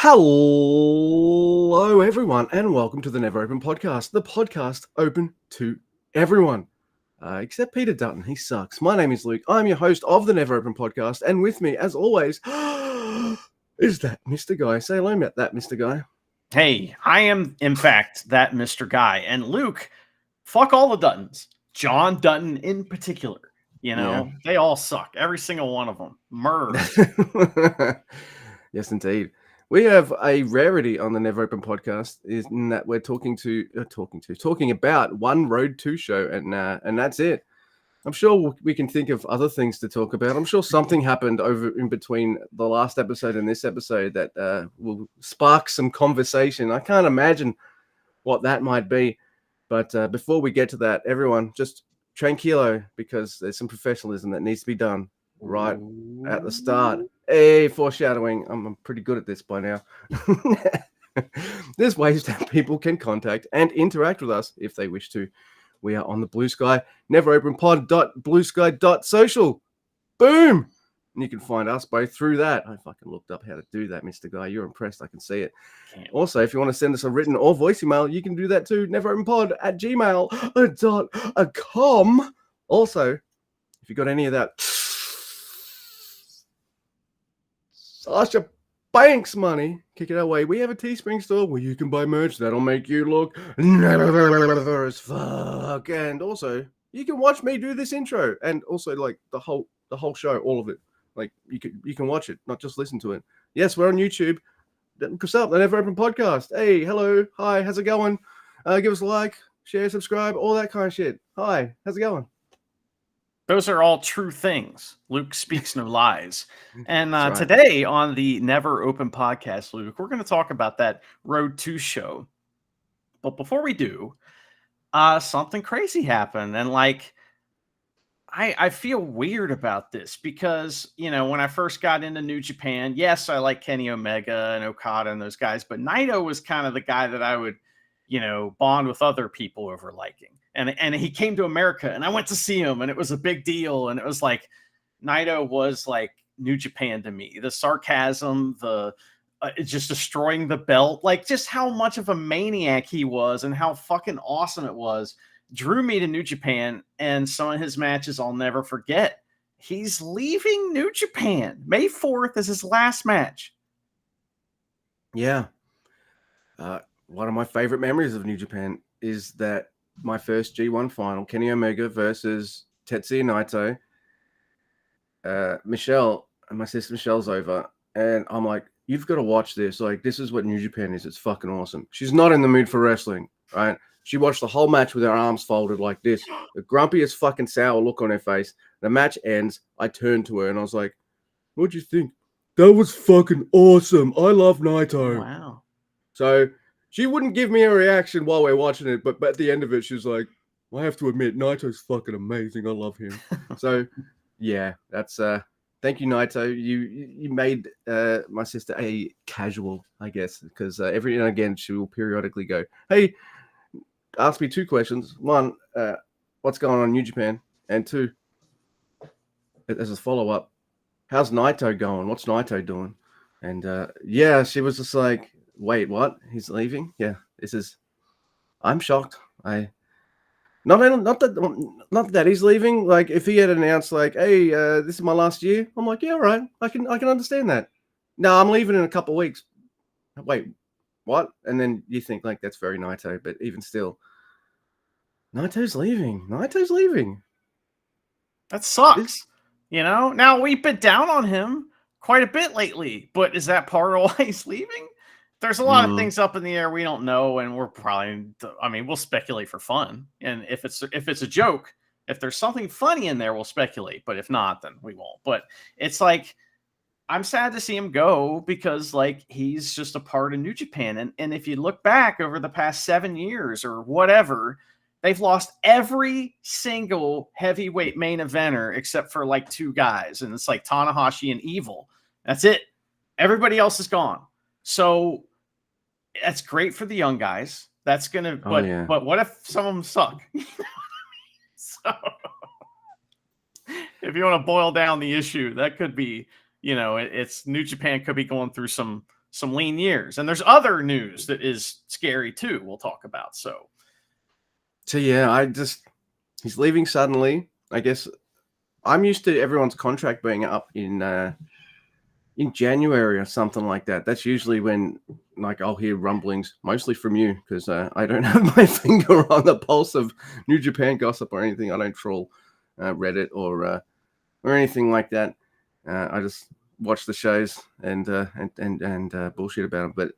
Hello, everyone, and welcome to the Never Open Podcast, the podcast open to everyone, except Peter Dutton. He sucks. My name is Luke. I'm your host of the Never Open Podcast, and with me, as always, is that Mr. Guy. Say hello, that Mr. Guy. Hey, I am, in fact, that Mr. Guy. And Luke, fuck all the Duttons. John Dutton in particular. You know, They all suck. Every single one of them. Murder. Yes, indeed. We have a rarity on the Never Open Podcast, is in that we're talking about one Road 2 show, and that's it. I'm sure we can think of other things to talk about. I'm sure something happened over in between the last episode and this episode that will spark some conversation. I can't imagine what that might be. But before we get to that, everyone, just tranquilo, because there's some professionalism that needs to be done right at the start. Hey, foreshadowing. I'm pretty good at this by now. There's ways that people can contact and interact with us if they wish to. We are on the Blue Sky, neveropenpod.bluesky.social. Boom! And you can find us both through that. I fucking looked up how to do that, Mr. Guy. You're impressed. I can see it. Also, if you want to send us a written or voice email, you can do that too. neveropenpod@gmail.com. Also, if you got any of that Sasha Banks money, kick it our way. We have a Teespring store where you can buy merch that'll make you look never as fuck. And also, you can watch me do this intro, and also like the whole show, all of it. Like you can watch it, not just listen to it. Yes, we're on YouTube. What's up? The Never Open Podcast. Hey, hello, hi, how's it going? Give us a like, share, subscribe, all that kind of shit. Hi, how's it going? Those are all true things. Luke speaks no lies. And right. Today on the Never Open Podcast, Luke, we're going to talk about that Road 2 show. But before we do, something crazy happened. And like, I feel weird about this because, you know, when I first got into New Japan, yes, I like Kenny Omega and Okada and those guys, but Naito was kind of the guy that I would, you know, bond with other people over liking. And he came to America and I went to see him and it was a big deal. And it was like, Naito was like New Japan to me. The sarcasm, the just destroying the belt, like just how much of a maniac he was and how fucking awesome it was, drew me to New Japan. And some of his matches I'll never forget. He's leaving New Japan. May 4th is his last match. Yeah. One of my favorite memories of New Japan is that my first G1 final, Kenny Omega versus Tetsuya Naito. Michelle and my sister Michelle's over, and I'm like, you've got to watch this. Like, this is what New Japan is. It's fucking awesome. She's not in the mood for wrestling, right? She watched the whole match with her arms folded like this, the grumpiest fucking sour look on her face. The match ends. I turned to her and I was like, what'd you think? That was fucking awesome. I love Naito. Wow. So she wouldn't give me a reaction while we're watching it, but at the end of it, she was like, I have to admit, Naito's fucking amazing. I love him. So, yeah, that's thank you, Naito. You made my sister a casual, I guess, because every now and again she will periodically go, hey, ask me 2 questions. 1, what's going on in New Japan? And 2, as a follow-up, how's Naito going? What's Naito doing? And yeah, she was just like, wait, what? He's leaving? Yeah, I'm shocked. Not that he's leaving. Like, if he had announced, like, hey, this is my last year, I'm like, yeah, all right, I can understand that. No, I'm leaving in a couple of weeks. Wait, what? And then you think, like, that's very Naito, but even still, Naito's leaving. That sucks. You know, now we've been down on him quite a bit lately, but is that part of why he's leaving? There's a lot of things up in the air we don't know, and we're probably, I mean, we'll speculate for fun. And if it's a joke, if there's something funny in there, we'll speculate. But if not, then we won't. But it's like, I'm sad to see him go because, like, he's just a part of New Japan. And if you look back over the past 7 years or whatever, they've lost every single heavyweight main eventer except for like 2 guys. And it's like Tanahashi and Evil. That's it. Everybody else is gone. So that's great for the young guys. That's going to, but what if some of them suck? So if you want to boil down the issue, that could be, you know, it's New Japan could be going through some some lean years. And there's other news that is scary too. We'll talk about. So yeah, he's leaving suddenly. I guess I'm used to everyone's contract being up in January or something like that. That's usually when, like, I'll hear rumblings, mostly from you, because I don't have my finger on the pulse of New Japan gossip or anything. I don't troll Reddit or anything like that. I just watch the shows and bullshit about them. But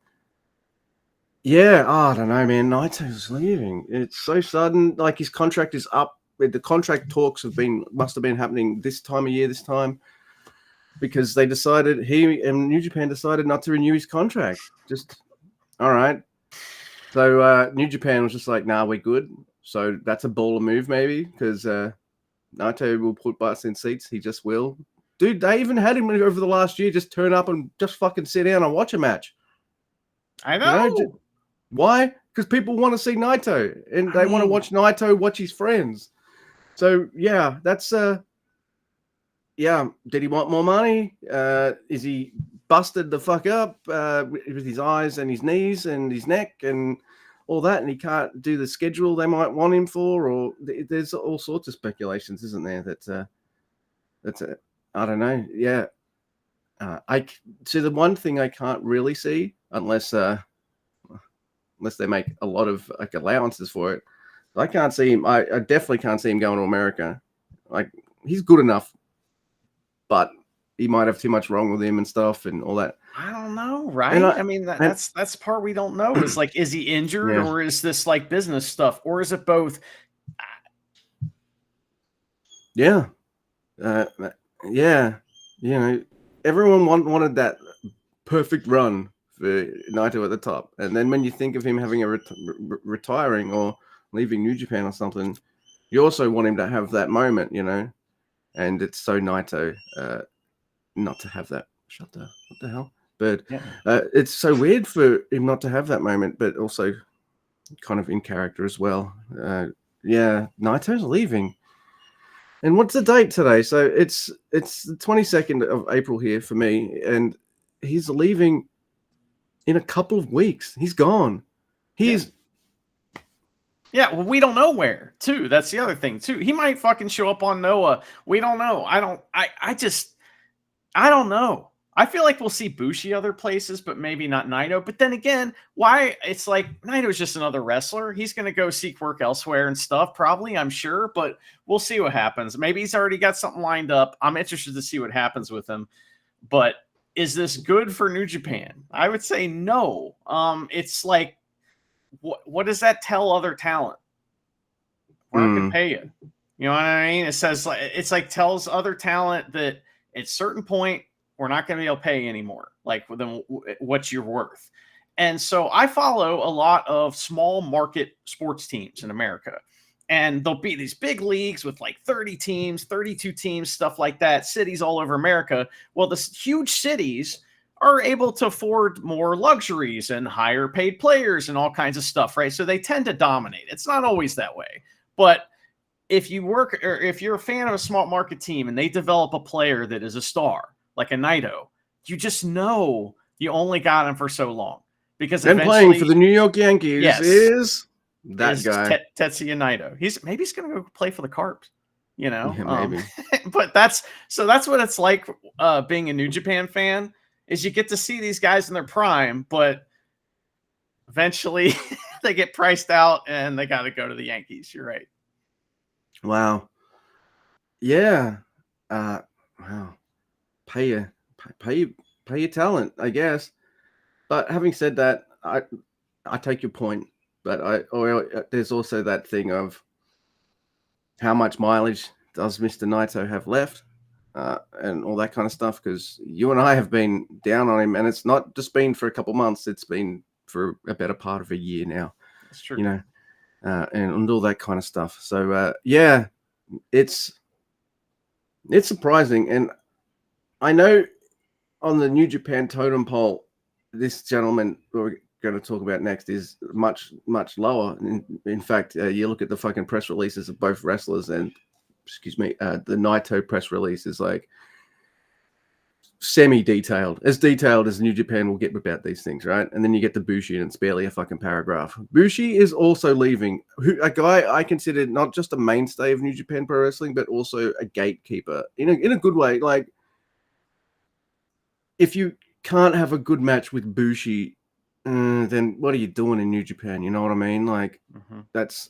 yeah, I don't know, man. Naito's leaving. It's so sudden. Like, his contract is up. The contract talks must have been happening this time of year, this time, because they decided, he and New Japan decided not to renew his contract. Just, all right. So New Japan was just like, nah, we're good. So that's a baller move, maybe, because Naito will put butts in seats. He just will. Dude, they even had him over the last year just turn up and just fucking sit down and watch a match. I know. Why? Because people want to see Naito, and they want to watch Naito watch his friends. So, yeah, that's... yeah, did he want more money? Is he busted the fuck up with his eyes and his knees and his neck and all that, and he can't do the schedule they might want him for? Or there's all sorts of speculations, isn't there? That's I don't know. Yeah, so the one thing I can't really see, unless they make a lot of like allowances for it, I can't see him. I definitely can't see him going to America. Like, he's good enough, but he might have too much wrong with him and stuff and all that. I don't know, right? I mean, that's the part we don't know. Is like, is he injured, or is this like business stuff, or is it both? Yeah. Yeah. You know, everyone wanted that perfect run for Naito at the top. And then when you think of him having a retiring or leaving New Japan or something, you also want him to have that moment, you know? And it's so Naito not to have that. What the hell? But it's so weird for him not to have that moment, but also kind of in character as well. Yeah, Naito's leaving. And what's the date today? So it's the 22nd of April here for me, and he's leaving in a couple of weeks. He's gone. Yeah, well, we don't know where, too. That's the other thing, too. He might fucking show up on Noah. We don't know. I don't know. I feel like we'll see Bushi other places, but maybe not Naito. But then again, why? It's like, Naito's just another wrestler. He's going to go seek work elsewhere and stuff, probably, I'm sure. But we'll see what happens. Maybe he's already got something lined up. I'm interested to see what happens with him. But is this good for New Japan? I would say no. It's like, what does that tell other talent? We're not going to pay you. You know what I mean? It says, like, it's like tells other talent that at a certain point, we're not going to be able to pay anymore, like than what you're worth. And so I follow a lot of small market sports teams in America. And there'll be these big leagues with like 30 teams, 32 teams, stuff like that, cities all over America. Well, the huge cities are able to afford more luxuries and higher paid players and all kinds of stuff, right? So they tend to dominate. It's not always that way. But if you work, or if you're a fan of a small market team and they develop a player that is a star, like a Naito, you just know you only got him for so long. Because then playing for the New York Yankees is that guy. Tetsuya Naito. He's going to go play for the Carps, you know? Yeah, maybe. But that's what it's like being a New Japan fan, is you get to see these guys in their prime, but eventually they get priced out and they got to go to the Yankees. You're right. Wow. Yeah. Wow. Pay your talent, I guess. But having said that, I take your point. But there's also that thing of how much mileage does Mr. Naito have left, and all that kind of stuff. Because you and I have been down on him, and it's not just been for a couple months; it's been for a better part of a year now. That's true. You know, and all that kind of stuff. So yeah, it's surprising, and I know on the New Japan totem pole, this gentleman we're going to talk about next is much, much lower. In fact, you look at the fucking press releases of both wrestlers, and the Naito press release is like semi-detailed, as detailed as New Japan will get about these things, right? And then you get to Bushi, and it's barely a fucking paragraph. Bushi is also leaving, a guy I consider not just a mainstay of New Japan Pro Wrestling, but also a gatekeeper in a good way. Like, if you can't have a good match with Bushi, then what are you doing in New Japan? You know what I mean? Like, that's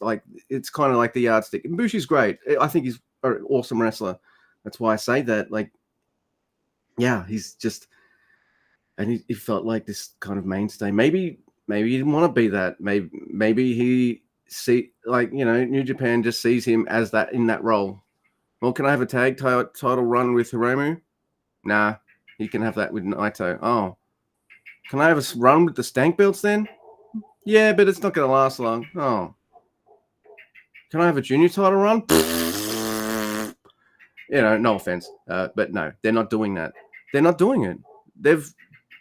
like, it's kind of like the yardstick. And Bushi's great. I think he's an awesome wrestler. That's why I say that. Like, yeah, he's just, and he felt like this kind of mainstay. Maybe he didn't want to be that. Maybe he New Japan just sees him as that in that role. Well, can I have a tag title run with Hiromu? Nah, he can have that with Naito. Oh, can I have a run with the stank belts then? Yeah, but it's not going to last long. Oh, can I have a junior title run? No offense, but no, they're not doing that. They're not doing it. They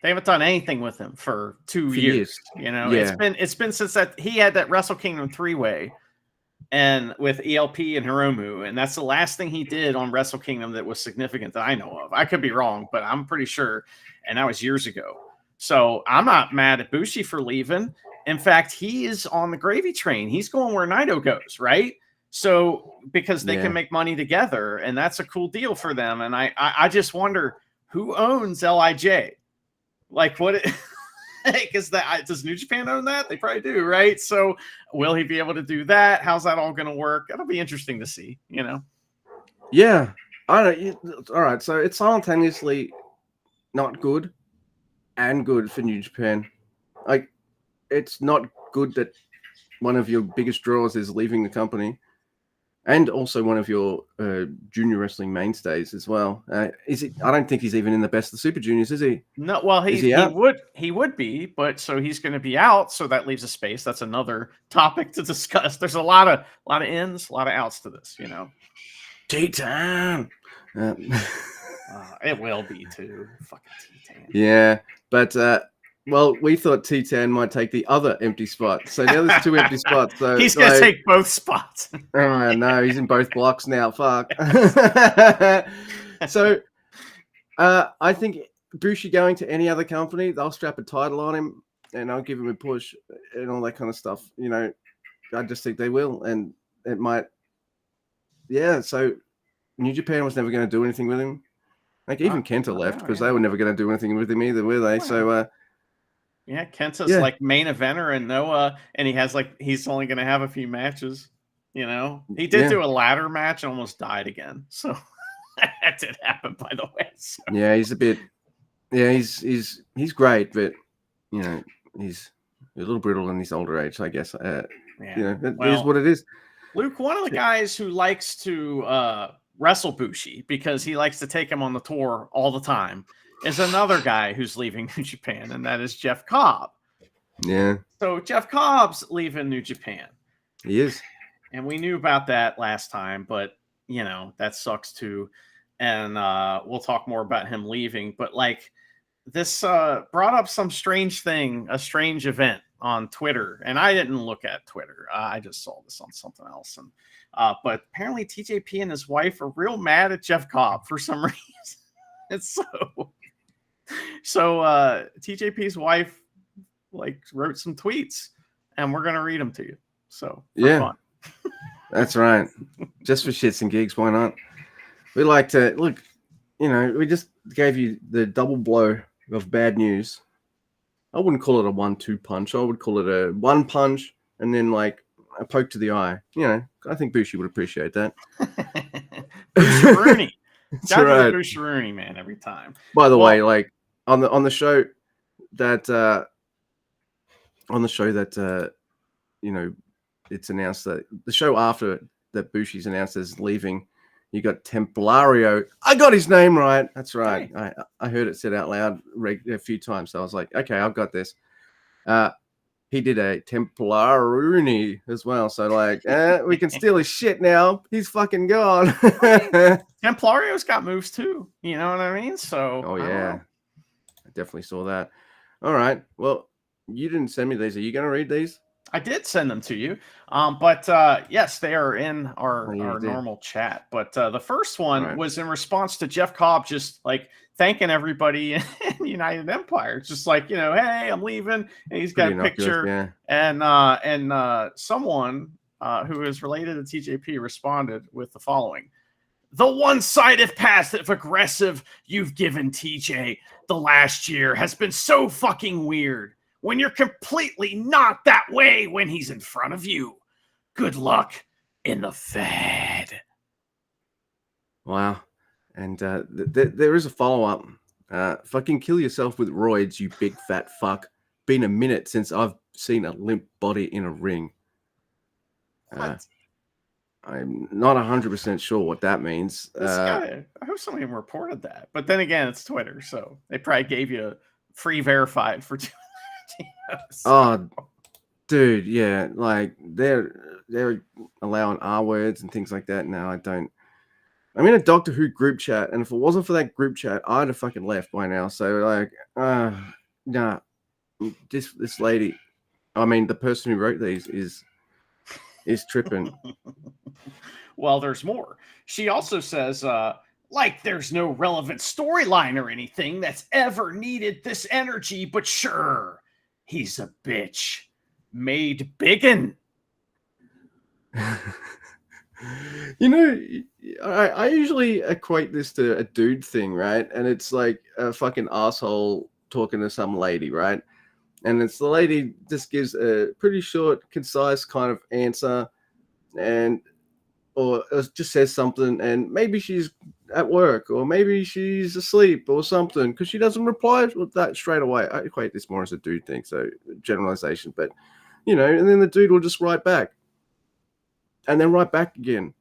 haven't done anything with him for 2 years. Yeah. It's been since that he had that Wrestle Kingdom 3-way and with ELP and Hiromu, and that's the last thing he did on Wrestle Kingdom that was significant that I know of. I could be wrong, but I'm pretty sure, and that was years ago. So I'm not mad at Bushi for leaving. In fact, he is on the gravy train. He's going where Naito goes, right? So because they can make money together, and that's a cool deal for them. And I just wonder who owns LIJ. Like, what? Because does New Japan own that? They probably do, right? So will he be able to do that? How's that all going to work? That'll be interesting to see. Yeah, I don't. All right, so it's simultaneously not good and good for New Japan. Like, it's not good that one of your biggest draws is leaving the company, and also one of your junior wrestling mainstays as well. Is it? I don't think he's even in the best of the Super Juniors, is he? No. Well, he would be, but so he's going to be out. So that leaves a space. That's another topic to discuss. There's a lot of ins, a lot of outs to this. T-Town. It will be too. Fucking T-Town. Yeah, but well, we thought T-Town might take the other empty spot. So now there's 2 empty spots. So he's going to take both spots. Oh, no, he's in both blocks now. Fuck. So I think Bushi going to any other company, they'll strap a title on him and I'll give him a push and all that kind of stuff. I just think they will. And it might. Yeah, so New Japan was never going to do anything with him. Like, even Kenta left because they were never going to do anything with him either, were they? So, yeah, Kenta's like main eventer and Noah, and he's only going to have a few matches. He did do a ladder match and almost died again. So that did happen, by the way. So. Yeah, he's a bit. Yeah, he's great, but he's a little brittle in his older age, I guess. It is what it is. Luke, one of the guys who likes to wrestle Bushi because he likes to take him on the tour all the time is another guy who's leaving New Japan, and that is Jeff Cobb. Yeah. So Jeff Cobb's leaving New Japan. He is. And we knew about that last time, but that sucks too. And we'll talk more about him leaving. But like this brought up some strange thing, a strange event on Twitter. And I didn't look at Twitter. I just saw this on something else. And but apparently TJP and his wife are real mad at Jeff Cobb for some reason. It's so TJP's wife wrote some tweets, and we're gonna read them to you. So fun. That's right. Just for shits and gigs, why not? We like to look. We just gave you the double blow of bad news. I wouldn't call it a 1-2 punch. I would call it a 1 punch and then a poke to the eye. I think Bushi would appreciate that. Rooney. That's right. Bushi Rooney, man, every time. By the way, on the show that it's announced that the show after that Bushi's announced as leaving, you got Templario. I got his name right. That's right. Hey. I heard it said out loud a few times. So I was like, okay, I've got this. He did a Templaruni as well. So we can steal his shit now. He's fucking gone. Templario's got moves too. You know what I mean? So. Oh yeah, I definitely saw that. All right. Well, you didn't send me these. Are you going to read these? I did send them to you. But yes, they are in our normal chat. But the first one was in response to Jeff Cobb just like thanking everybody in United Empire. It's just like, hey, I'm leaving. And he's got a picture. Yeah. And someone who is related to TJP responded with the following. The one-sided passive aggressive you've given TJ the last year has been so fucking weird. When you're completely not that way when he's in front of you. Good luck in the Fed. Wow. And there is a follow-up. Fucking kill yourself with roids, you big fat fuck. Been a minute since I've seen a limp body in a ring. I'm not 100% sure what that means. I hope somebody reported that. But then again, it's Twitter, so they probably gave you a free verified for doing that. Oh, dude, yeah. Like, they're allowing R words and things like that now. I'm in a Doctor Who group chat, and if it wasn't for that group chat, I'd have fucking left by now. So, like, nah. This lady, I mean, the person who wrote these is tripping. Well, there's more. She also says, like there's no relevant storyline or anything that's ever needed this energy, but sure, he's a bitch. Made biggin. I usually equate this to a dude thing, right? And it's like a fucking asshole talking to some lady, right? And it's the lady just gives a pretty short, concise kind of answer, or just says something, and maybe she's at work, or maybe she's asleep or something, because she doesn't reply with that straight away. I equate this more as a dude thing, so generalization, but and then the dude will just write back, and then write back again,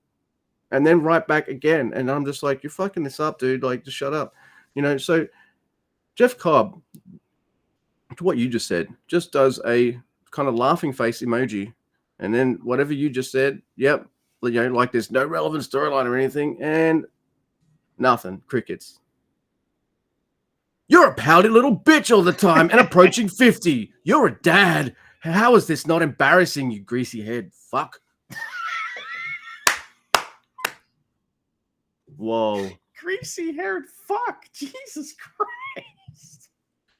and then write back again, and I'm just like, you're fucking this up, dude. Like, just shut up, So Jeff Cobb, to what you just said, just does a kind of laughing face emoji, and then whatever you just said, yep, like there's no relevant storyline or anything, and nothing, crickets. You're a pouty little bitch all the time and approaching 50. You're a dad. How is this not embarrassing, you greasy head fuck? Whoa. Greasy haired fuck. Jesus Christ.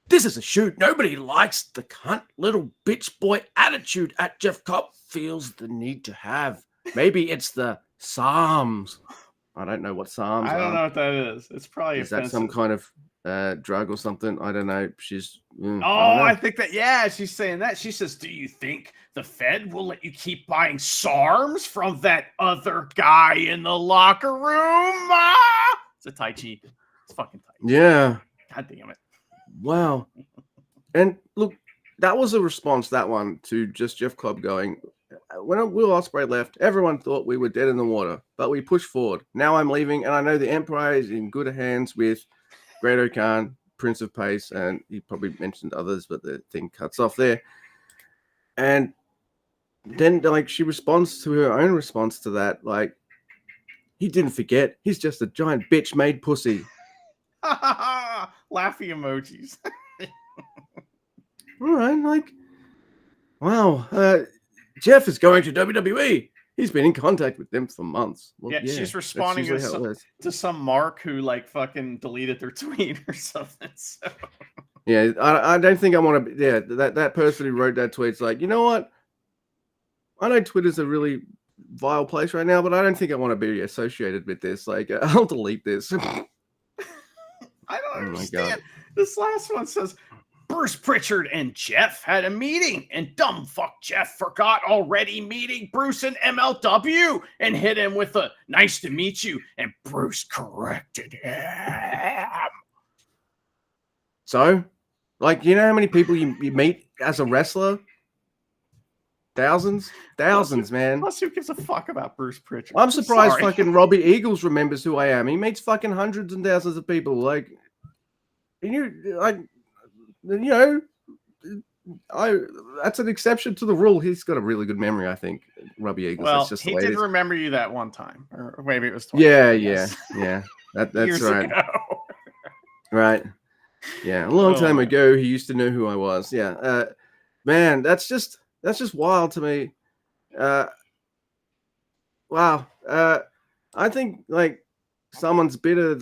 This is a shoot. Nobody likes the cunt little bitch boy attitude at Jeff Cobb feels the need to have. Maybe it's the Psalms. I don't know what Psalms are. I don't know what that is. It's probably offensive. That some kind of drug or something? I don't know. She's I think that she's saying that. She says, do you think the Fed will let you keep buying SARMs from that other guy in the locker room? It's a Tai Chi. It's fucking Tai Chi. Yeah. God damn it. Wow. And look, that was a response, that one, to just Jeff Cobb going, when Will Ospreay left, everyone thought we were dead in the water, but we pushed forward. Now I'm leaving, and I know the Empire is in good hands with Great Khan, Prince of Pace, and he probably mentioned others, but the thing cuts off there. And then, like, she responds to her own response to that, like, he didn't forget. He's just a giant bitch made pussy. Laughy emojis. All right, like, wow. Jeff is going to WWE. He's been in contact with them for months. Well, yeah, she's responding to some Mark who like fucking deleted their tweet or something. So. Yeah, I don't think I want to. Yeah, that person who wrote that tweet's like, you know what? I know Twitter's a really vile place right now, but I don't think I want to be associated with this. Like, I'll delete this. I don't understand. This last one says, Bruce Pritchard and Jeff had a meeting, and dumb fuck Jeff forgot already meeting Bruce and MLW and hit him with a nice to meet you, and Bruce corrected him. So, like, you know how many people you meet as a wrestler? Thousands, man. Plus, who gives a fuck about Bruce Pritchard? I'm surprised fucking Robbie Eagles remembers who I am. He meets fucking hundreds and thousands of people. Like, that's an exception to the rule. He's got a really good memory, I think, Robbie Eagles. Well, that's just he did remember you that one time, or maybe it was twice. Yeah. That's Years right. Ago. Right. Yeah, a long time ago, he used to know who I was. Yeah. Man, that's that's just wild to me. Wow. I think like someone's bitter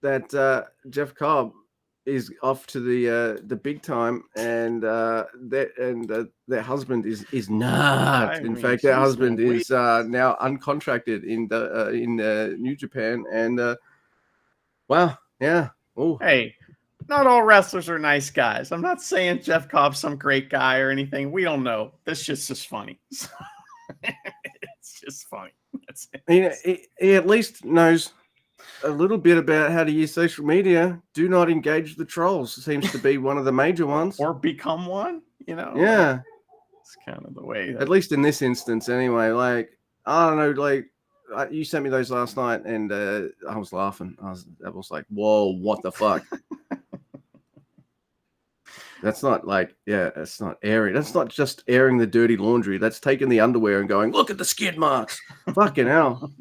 that Jeff Cobb is off to the big time, and their husband is not. I In mean, fact, their he's husband way. is now uncontracted in New Japan, and wow, yeah. Oh, Hey, not all wrestlers are nice guys. I'm not saying Jeff Cobb's some great guy or anything. We don't know. This shit's just funny. It's just funny. That's it. he at least knows a little bit about how to use social media. Do not engage the trolls seems to be one of the major ones. Or become one, you know? Yeah. Like, it's kind of the way. At least in this instance, anyway. Like, I don't know, like, you sent me those last night, and I was laughing. I was like, whoa, what the fuck? That's not like, yeah, it's not airing. That's not just airing the dirty laundry. That's taking the underwear and going, look at the skid marks. Fucking hell.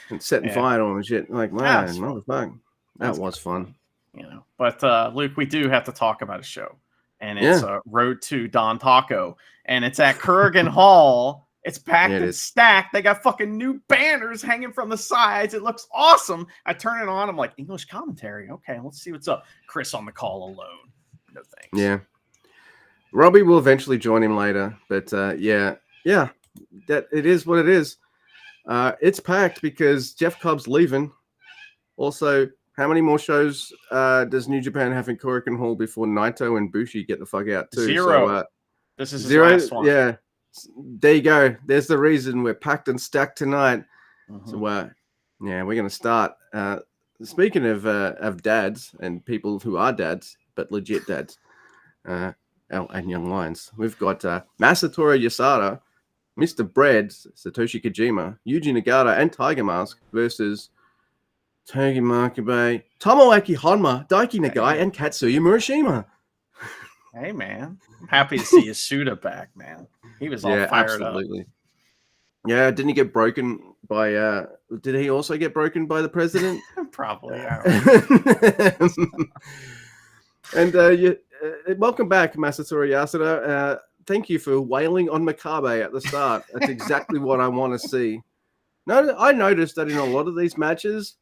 And setting fire on and shit. Like, man, motherfucker. That was fun. You know, but Luke, we do have to talk about a show, and it's Road to Dontaku, and it's at Kurgan Hall. It's packed and stacked. They got fucking new banners hanging from the sides. It looks awesome. I turn it on. I'm like, English commentary. Okay, let's see what's up. Chris on the call alone. No thanks. Yeah. Robbie will eventually join him later, but yeah, that it is what it is. It's packed because Jeff Cobb's leaving. Also, how many more shows does New Japan have in Korakuen Hall before Naito and Bushi get the fuck out too? 0. So, this is zero. His last one. Yeah, there you go. There's the reason we're packed and stacked tonight. Mm-hmm. So, yeah, we're gonna start. Speaking of dads and people who are dads but legit dads, and young lions, we've got Masatori Yasada, Mr. Bread, Satoshi Kojima, Yuji Nagata, and Tiger Mask versus Togi Makabe, Tomoaki Honma, Daiki Nagai, and Katsuya Murashima. Hey, man. I'm happy to see Yasuda back, man. He was all fired absolutely. up. Yeah, didn't he get broken by... did he also get broken by the president? Probably, And welcome back, Masatori Yasuda. Thank you for wailing on Makabe at the start. That's exactly what I want to see. No, I noticed that in a lot of these matches,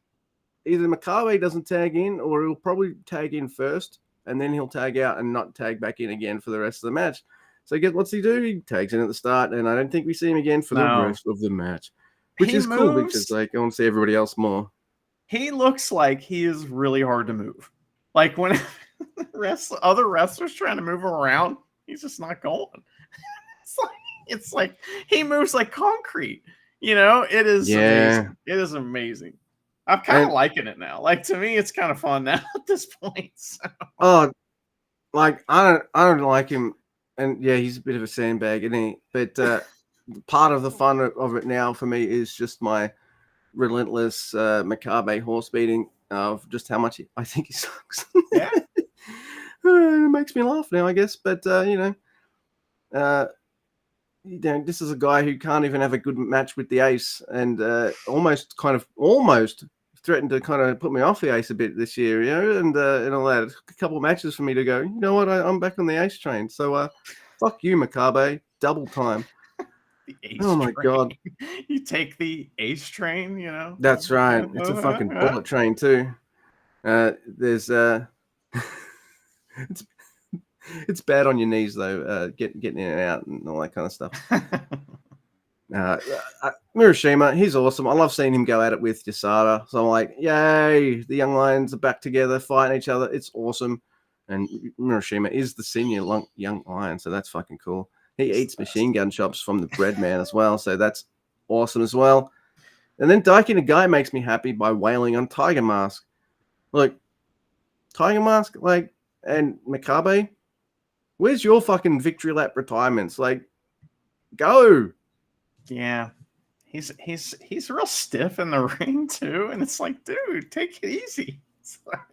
either Makabe doesn't tag in, or he'll probably tag in first, and then he'll tag out and not tag back in again for the rest of the match. So what's he do? He tags in at the start, and I don't think we see him again for the rest of the match, which is cool because like I want to see everybody else more. He looks like he is really hard to move. Like when other wrestlers trying to move him around, he's just not going. It's like he moves like concrete. You know, it is amazing. It is amazing. I'm kind of liking it now. Like to me, it's kind of fun now at this point. So. Oh, like I don't like him, and yeah, he's a bit of a sandbag, isn't he? But part of the fun of it now for me is just my relentless Makabe horse beating of just how much I think he sucks. Yeah. It makes me laugh now, I guess. But this is a guy who can't even have a good match with the ace, and almost threatened to kind of put me off the ace a bit this year, you know, and all that. A couple of matches for me to go, you know what, I'm back on the ace train. So fuck you, Makabe, double time. The ace my God. You take the ace train, you know? That's right. It's a fucking bullet train too. There's it's bad on your knees though, getting in and out and all that kind of stuff. Murashima, he's awesome. I love seeing him go at it with Yasada. So I'm like, yay, the young lions are back together fighting each other. It's awesome. And Murashima is the senior young lion, so that's fucking cool. He eats machine gun chops from the bread man as well, so that's awesome as well. And then Daiki Nagai makes me happy by wailing on Tiger Mask. Look, Tiger Mask, like, and Makabe, where's your fucking victory lap retirements? Like, go. Yeah. He's real stiff in the ring too, and it's like, dude, take it easy.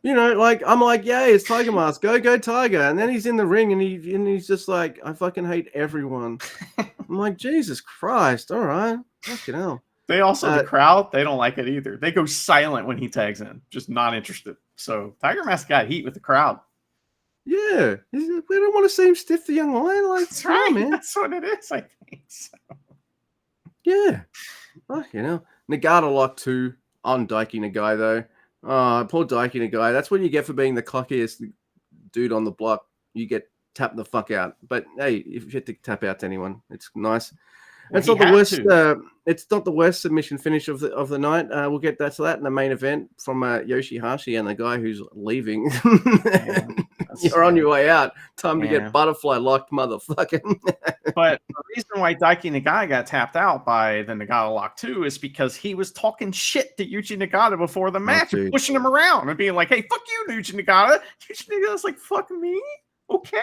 You know, like I'm like, yeah, it's Tiger Mask, go Tiger, and then he's in the ring and he's just like, I fucking hate everyone. I'm like, Jesus Christ, all right, fucking hell. They also the crowd, they don't like it either. They go silent when he tags in, just not interested. So Tiger Mask got heat with the crowd. Yeah, we don't want to see him stiff the young lion. Like, That's come on, right. man. That's what it is, I think. So. Yeah. Nagata lock 2 on Daiki Nagai, though. Poor Daiki Nagai. That's what you get for being the cockiest dude on the block. You get tapped the fuck out. But hey, if you had to tap out to anyone, it's nice. Well, It's not the worst. It's not the worst submission finish of the night. We'll get to that in the main event from Yoshihashi and the guy who's leaving. You're on your way out. Time to get butterfly locked, motherfucker. But the reason why Daiki Nagai got tapped out by the Nagata Lock 2 is because he was talking shit to Yuji Nagata before the match and pushing him around and being like, "Hey, fuck you, Yuji Nagata." Yuji Nagata's like, "Fuck me, okay."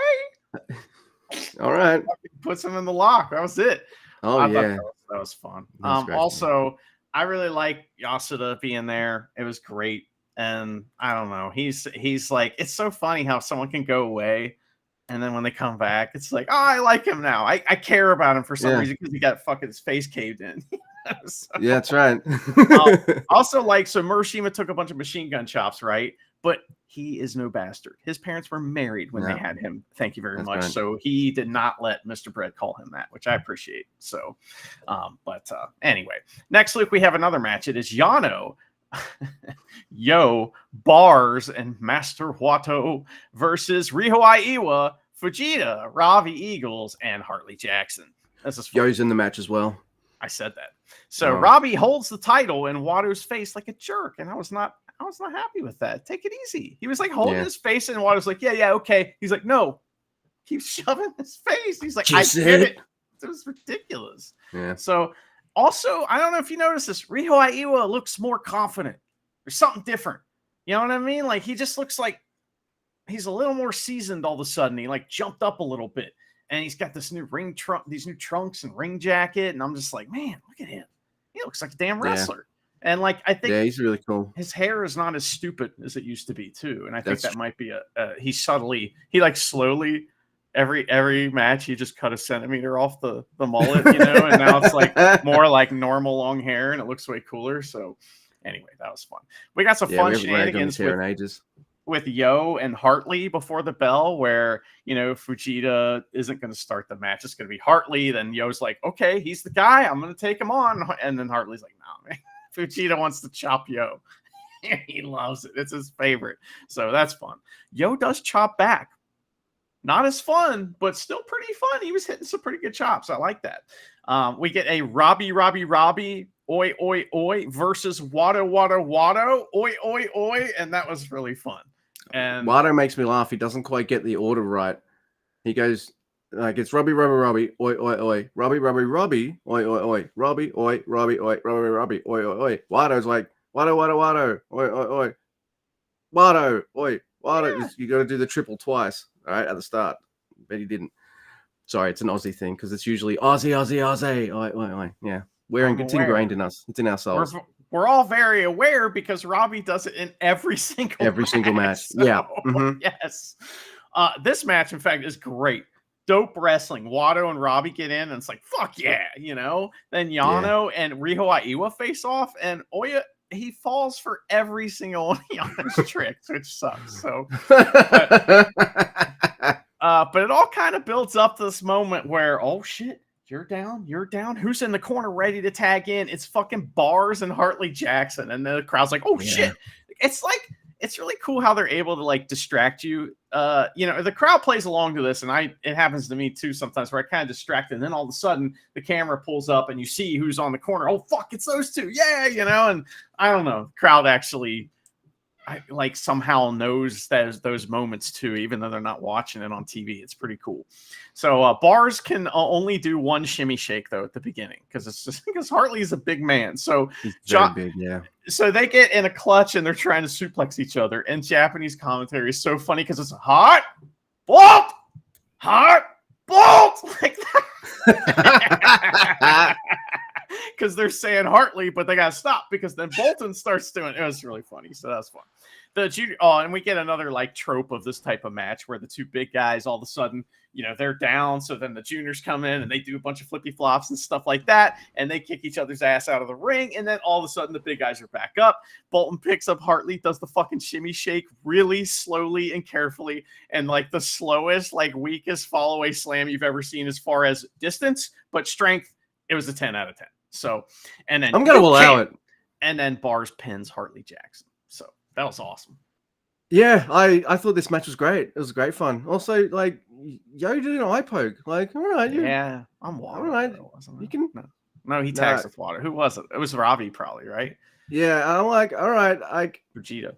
All right. Puts him in the lock. That was it. Oh, yeah. That was fun. Also, I really like Yasuda being there. It was great. And I don't know. He's like, it's so funny how someone can go away. And then when they come back, it's like, oh, I like him now. I care about him for some reason because he got fucking his face caved in. So, yeah, that's right. Also, like, so Murashima took a bunch of machine gun chops, right? But he is no bastard. His parents were married when they had him. Thank you very much. Right. So he did not let Mr. Bread call him that, which I appreciate. So, anyway, next week we have another match. It is Yano, Bars, and Master Wato versus Riho Aiwa, Fujita, Ravi Eagles, and Hartley Jackson. This is fun. Yo's in the match as well. I said that. So Robbie holds the title in Wato's face like a jerk, and I was not happy with that. Take it easy. He was like holding his face, and Wato's like, yeah, okay. He's like, no, keep shoving his face. He's like, I get it. It was ridiculous. Yeah. So also, I don't know if you noticed this, Riho Aiwa looks more confident. There's something different. You know what I mean? Like, he just looks like he's a little more seasoned all of a sudden. He like jumped up a little bit. And he's got this new these new trunks and ring jacket. And I'm just like, man, look at him. He looks like a damn wrestler. And like, I think he's really cool. His hair is not as stupid as it used to be too. And I think that might be he like slowly every match, he just cut a centimeter off the mullet, you know, and now it's like more like normal long hair and it looks way cooler. So anyway, that was fun. We got some fun shenanigans with Yo and Hartley before the bell, where, you know, Fujita isn't going to start the match. It's going to be Hartley. Then Yo's like, okay, he's the guy. I'm going to take him on. And then Hartley's like, no, man. Fujita wants to chop Yo. He loves it. It's his favorite. So that's fun. Yo does chop back. Not as fun, but still pretty fun. He was hitting some pretty good chops. I like that. We get a Robbie, oi, oi, oi, versus Wato, oi, oi, oi. And that was really fun. And Wato makes me laugh. He doesn't quite get the order right. He goes like, it's Robbie, oi, oi, oi, Robbie, oi, oi, oi, Robbie, oi, Robbie, oi, Robbie, oi, oi, oi. Wato's like, Wato, oi, oi, oi, Wato, oi, Wato. Yeah. You got to do the triple twice, all right, at the start. But he didn't. Sorry, it's an Aussie thing because it's usually Aussie, oi, oi, oi. Yeah, it's ingrained in us. It's in our souls. We're all very aware because Robbie does it in every single match. So, yeah. Yes. This match, in fact, is great. Dope wrestling. Wato and Robbie get in, and it's like, fuck yeah, you know? Then Yano and Riho Aiwa face off, and Oya, he falls for every single one of Yano's tricks, which sucks. So, but it all kind of builds up to this moment where, oh shit, you're down. Who's in the corner ready to tag in? It's fucking Bars and Hartley Jackson. And the crowd's like, oh shit. It's like, it's really cool how they're able to like distract you. You know, the crowd plays along to this, and it happens to me too sometimes where I kind of distract, and then all of a sudden the camera pulls up and you see who's on the corner. Oh fuck, it's those two. Yeah, you know, and I don't know. Crowd actually somehow knows those moments too, even though they're not watching it on TV. It's pretty cool. So Bars can only do one shimmy shake though at the beginning because it's just because Hartley's a big man. So he's very big, yeah. So they get in a clutch and they're trying to suplex each other. And Japanese commentary is so funny because it's hot, bolt, like that. Because they're saying Hartley, but they got to stop because then Bolton starts doing it. It was really funny. So that's fun. and we get another like trope of this type of match where the two big guys all of a sudden, they're down. So then the juniors come in and they do a bunch of flippy flops and stuff like that. And they kick each other's ass out of the ring. And then all of a sudden the big guys are back up. Bolton picks up Hartley, does the fucking shimmy shake really slowly and carefully. And like the slowest, like weakest fall away slam you've ever seen as far as distance, but strength, it was a 10 out of 10. So, and then I'm going to allow it. And then Bars pins Hartley Jackson. So that was awesome. Yeah, I thought this match was great. It was great fun. Also, like, Yo did an eye poke. Like, all right. Yeah, I'm water. All right. Wasn't you can. No, he tags with water. Who was it? It was Ravi, probably, right? Yeah, I'm like, all right. Like, Vegeta.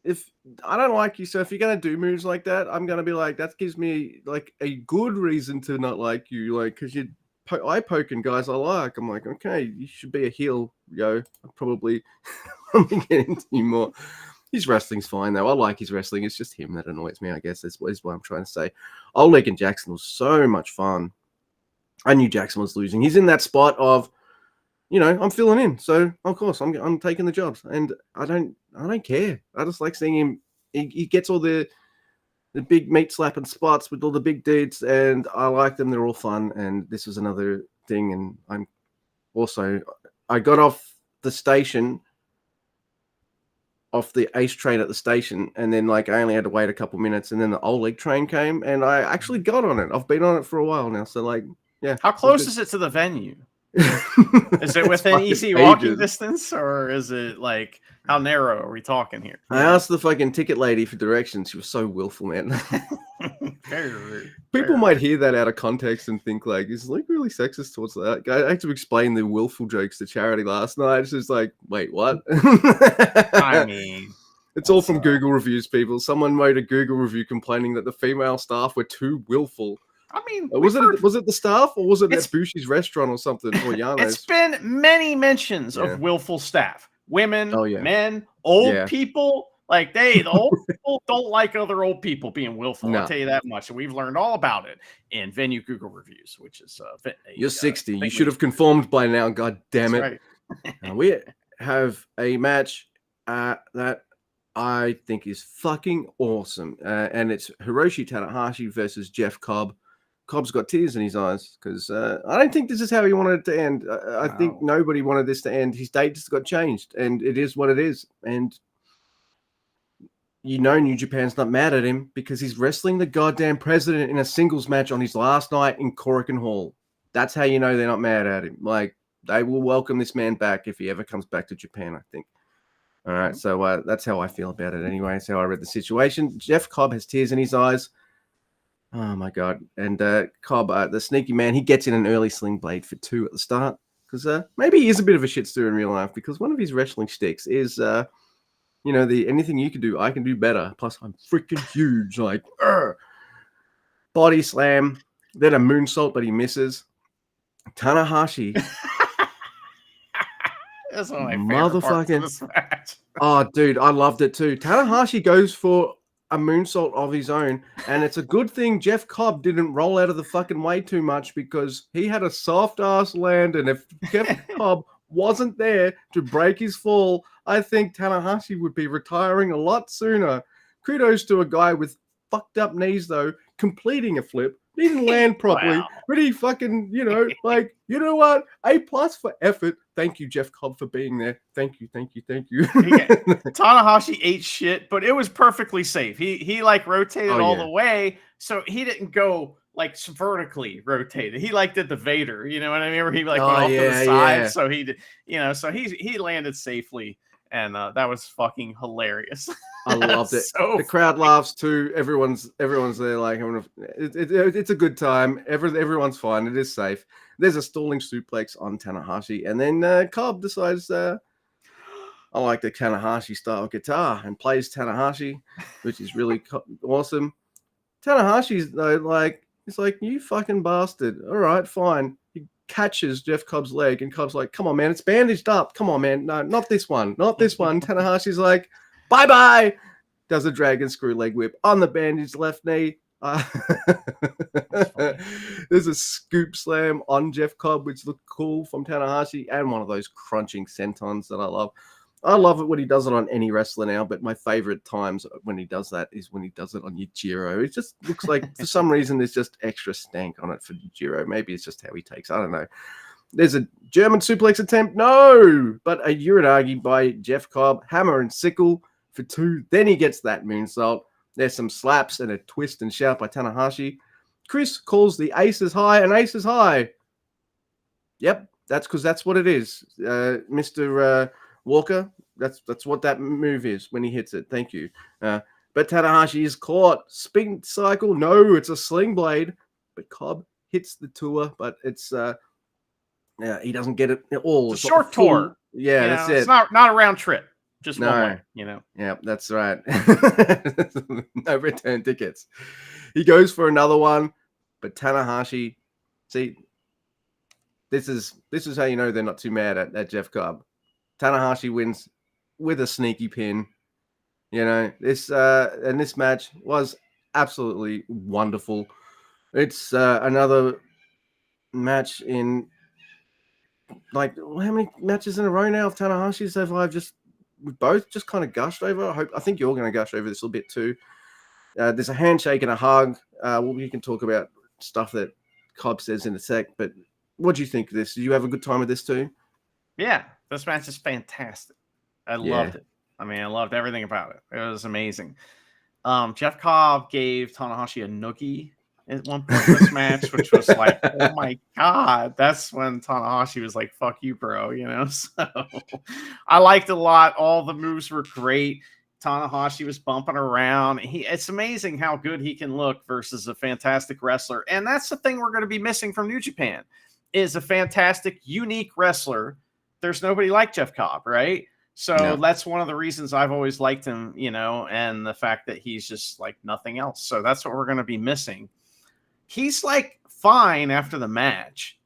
If I don't like you, so if you're going to do moves like that, I'm going to be like, that gives me, like, a good reason to not like you. Like, because you're eye poking guys I like. I'm like, okay, you should be a heel, Yo. I'll probably get into you more. His wrestling's fine, though. I like his wrestling. It's just him that annoys me, I guess. That's what I'm trying to say. Oleg and Jackson was so much fun. I knew Jackson was losing. He's in that spot of, I'm filling in. So, of course, I'm taking the jobs. And I don't care. I just like seeing him. He gets all the big meat slapping spots with all the big dudes, and I like them. They're all fun. And this was another thing. And I got off the station, off the Ace train at the station, and then like I only had to wait a couple minutes, and then the Oleg train came, and I actually got on it. I've been on it for a while now, so like, yeah. How close is it to the venue? Is it within easy walking distance, or is it like how narrow are we talking here? I asked the fucking ticket lady for directions. She was so willful, man. Very rude. People might hear that out of context and think like, is Luke really sexist towards that? I had to explain the willful jokes to Charity last night. It's just like, wait, what? I mean, it's all from Google reviews, people. Someone made a Google review complaining that the female staff were too willful. I mean, was it the staff, or was it at Bushi's restaurant or something, or Yano's? It's been many mentions of willful staff. Women, men, old people. Like the old people don't like other old people being willful. No. I'll tell you that much. And we've learned all about it in Venue Google reviews, which is you're 60. You should have conformed by now. God damn it. Right. We have a match that I think is fucking awesome. And it's Hiroshi Tanahashi versus Jeff Cobb. Cobb's got tears in his eyes because I don't think this is how he wanted it to end. I think nobody wanted this to end. His date just got changed, and it is what it is. And New Japan's not mad at him because he's wrestling the goddamn president in a singles match on his last night in Korakuen Hall. That's how you know they're not mad at him. Like, they will welcome this man back if he ever comes back to Japan, I think. All right, so that's how I feel about it anyway. That's how I read the situation. Jeff Cobb has tears in his eyes. Oh, my God. And Cobb, the sneaky man, he gets in an early sling blade for 2 at the start because maybe he is a bit of a shitster in real life because one of his wrestling sticks is, the anything you can do, I can do better. Plus, I'm freaking huge. Like, body slam, then a moonsault, but he misses. Tanahashi. That's one of my favorite parts of this match. Oh, dude, I loved it too. Tanahashi goes for a moonsault of his own, and it's a good thing Jeff Cobb didn't roll out of the fucking way too much because he had a soft ass land, and if Jeff Cobb wasn't there to break his fall, I think Tanahashi would be retiring a lot sooner. Kudos to a guy with fucked up knees though, completing a flip. He didn't land properly. Wow. But he fucking, like, you know what? A+ for effort. Thank you, Jeff Cobb, for being there. Thank you. Tanahashi ate shit, but it was perfectly safe. He like rotated all the way, so he didn't go like vertically rotated. He like did the Vader, you know what I mean? Where he like went off to the side, so he did, so he landed safely, and that was fucking hilarious. I loved it. The crowd laughs too. Everyone's there. Like, it's a good time. Everyone's fine. It is safe. There's a stalling suplex on Tanahashi, and then Cobb decides I like the Tanahashi style guitar and plays Tanahashi, which is really awesome. Tanahashi's though, like, it's like, you fucking bastard. All right, fine. He catches Jeff Cobb's leg, and Cobb's like, come on, man, it's bandaged up. Come on, man. No, not this one. Tanahashi's like, bye-bye. Does a dragon screw leg whip on the bandaged left knee. There's a scoop slam on Jeff Cobb, which looked cool from Tanahashi, and one of those crunching sentons that I love. I love it when he does it on any wrestler now, but my favorite times when he does that is when he does it on Yujiro. It just looks like, for some reason, there's just extra stank on it for Yujiro. Maybe it's just how he takes. I don't know. There's a German suplex attempt. No! But a Uranagi by Jeff Cobb. Hammer and sickle for 2. Then he gets that moonsault. There's some slaps and a twist and shout by Tanahashi. Chris calls the aces high, and aces high. Yep, that's because that's what it is. Mr. Walker, that's what that move is when he hits it. Thank you. But Tanahashi is caught. Spin cycle. No, it's a sling blade. But Cobb hits the tour, but it's he doesn't get it at all. It's a short tour. Yeah, that's it. It's not a round trip. Just one way, Yeah, that's right. No return tickets. He goes for another one, but Tanahashi, see, this is how you know they're not too mad at Jeff Cobb. Tanahashi wins with a sneaky pin. This match was absolutely wonderful. It's another match in like how many matches in a row now of Tanahashi's have we both just kind of gushed over. I think you're going to gush over this a little bit too. There's a handshake and a hug. We can talk about stuff that Cobb says in a sec, but what do you think of this? Did you have a good time with this too? Yeah, this match is fantastic. I loved it. I mean, I loved everything about it. It was amazing. Jeff Cobb gave Tanahashi a noogie at one point in this match, which was like, oh my God. That's when Tanahashi was like, fuck you, bro. So I liked it a lot. All the moves were great. Tanahashi was bumping around. It's amazing how good he can look versus a fantastic wrestler. And that's the thing we're going to be missing from New Japan is a fantastic, unique wrestler. There's nobody like Jeff Cobb, right? So that's one of the reasons I've always liked him, and the fact that he's just like nothing else. So that's what we're going to be missing. He's like fine after the match,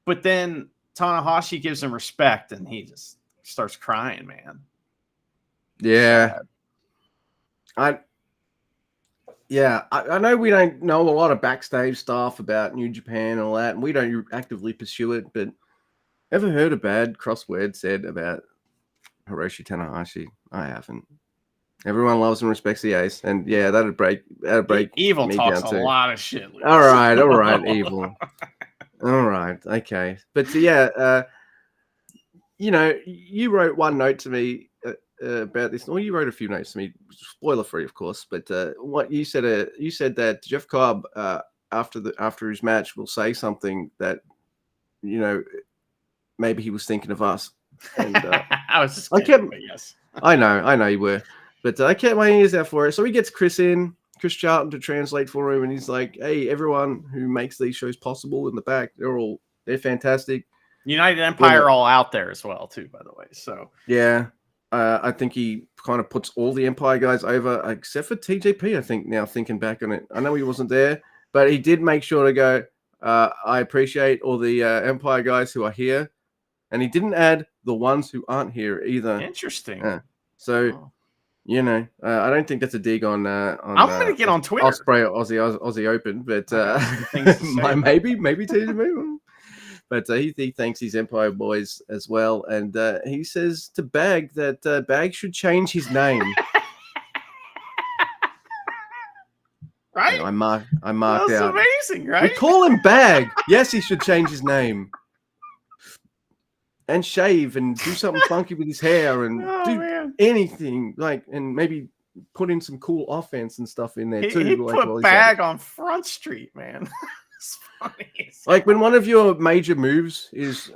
but then Tanahashi gives him respect and he just starts crying, man. Yeah. I know we don't know a lot of backstage stuff about New Japan and all that, and we don't actively pursue it, but ever heard a bad crossword said about Hiroshi Tanahashi? I haven't. Everyone loves and respects the ace, and yeah, that'd break Evil me talks down a too. lot of shit. Lucas. All right, Evil. All right, okay, but yeah, you wrote one note to me about this. Well, you wrote a few notes to me, spoiler free, of course. But what you said that Jeff Cobb after his match will say something that maybe he was thinking of us. And I was just kidding, but yes, I know you were, but I kept my ears out for it. So he gets Chris Charlton to translate for him, and he's like, "Hey, everyone who makes these shows possible in the back, they're fantastic." United Empire all out there as well too, by the way. So yeah. I think he kind of puts all the Empire guys over, except for TJP, I think, now thinking back on it. I know he wasn't there, but he did make sure to go, I appreciate all the Empire guys who are here. And he didn't add the ones who aren't here either. Interesting. I don't think that's a dig on I'm going to get on Twitter. Osprey Aussie Open, but maybe TJP. But he thanks his Empire boys as well. And he says to Bag that Bag should change his name. Right? I marked out. That's amazing, right? We call him Bag. Yes, he should change his name. And shave and do something funky with his hair and anything. And maybe put in some cool offense and stuff in there too. He put Bag on Front Street, man. Funny. Like when one of your major moves is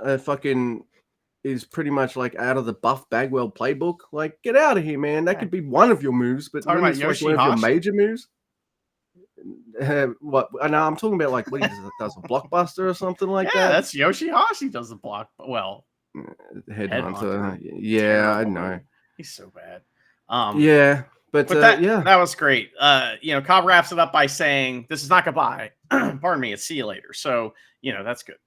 pretty much like out of the Buff Bagwell playbook, like get out of here, man. That could be one of your moves, but when it's like one of your major moves. What? No, I'm talking about like what he does a blockbuster or something like that. Yeah, that's Yoshihashi does the block. Well, Headhunter. Yeah, I know. He's so bad. Yeah. But that was great. Cobb wraps it up by saying, "This is not goodbye. Pardon me. It's see you later." So, that's good.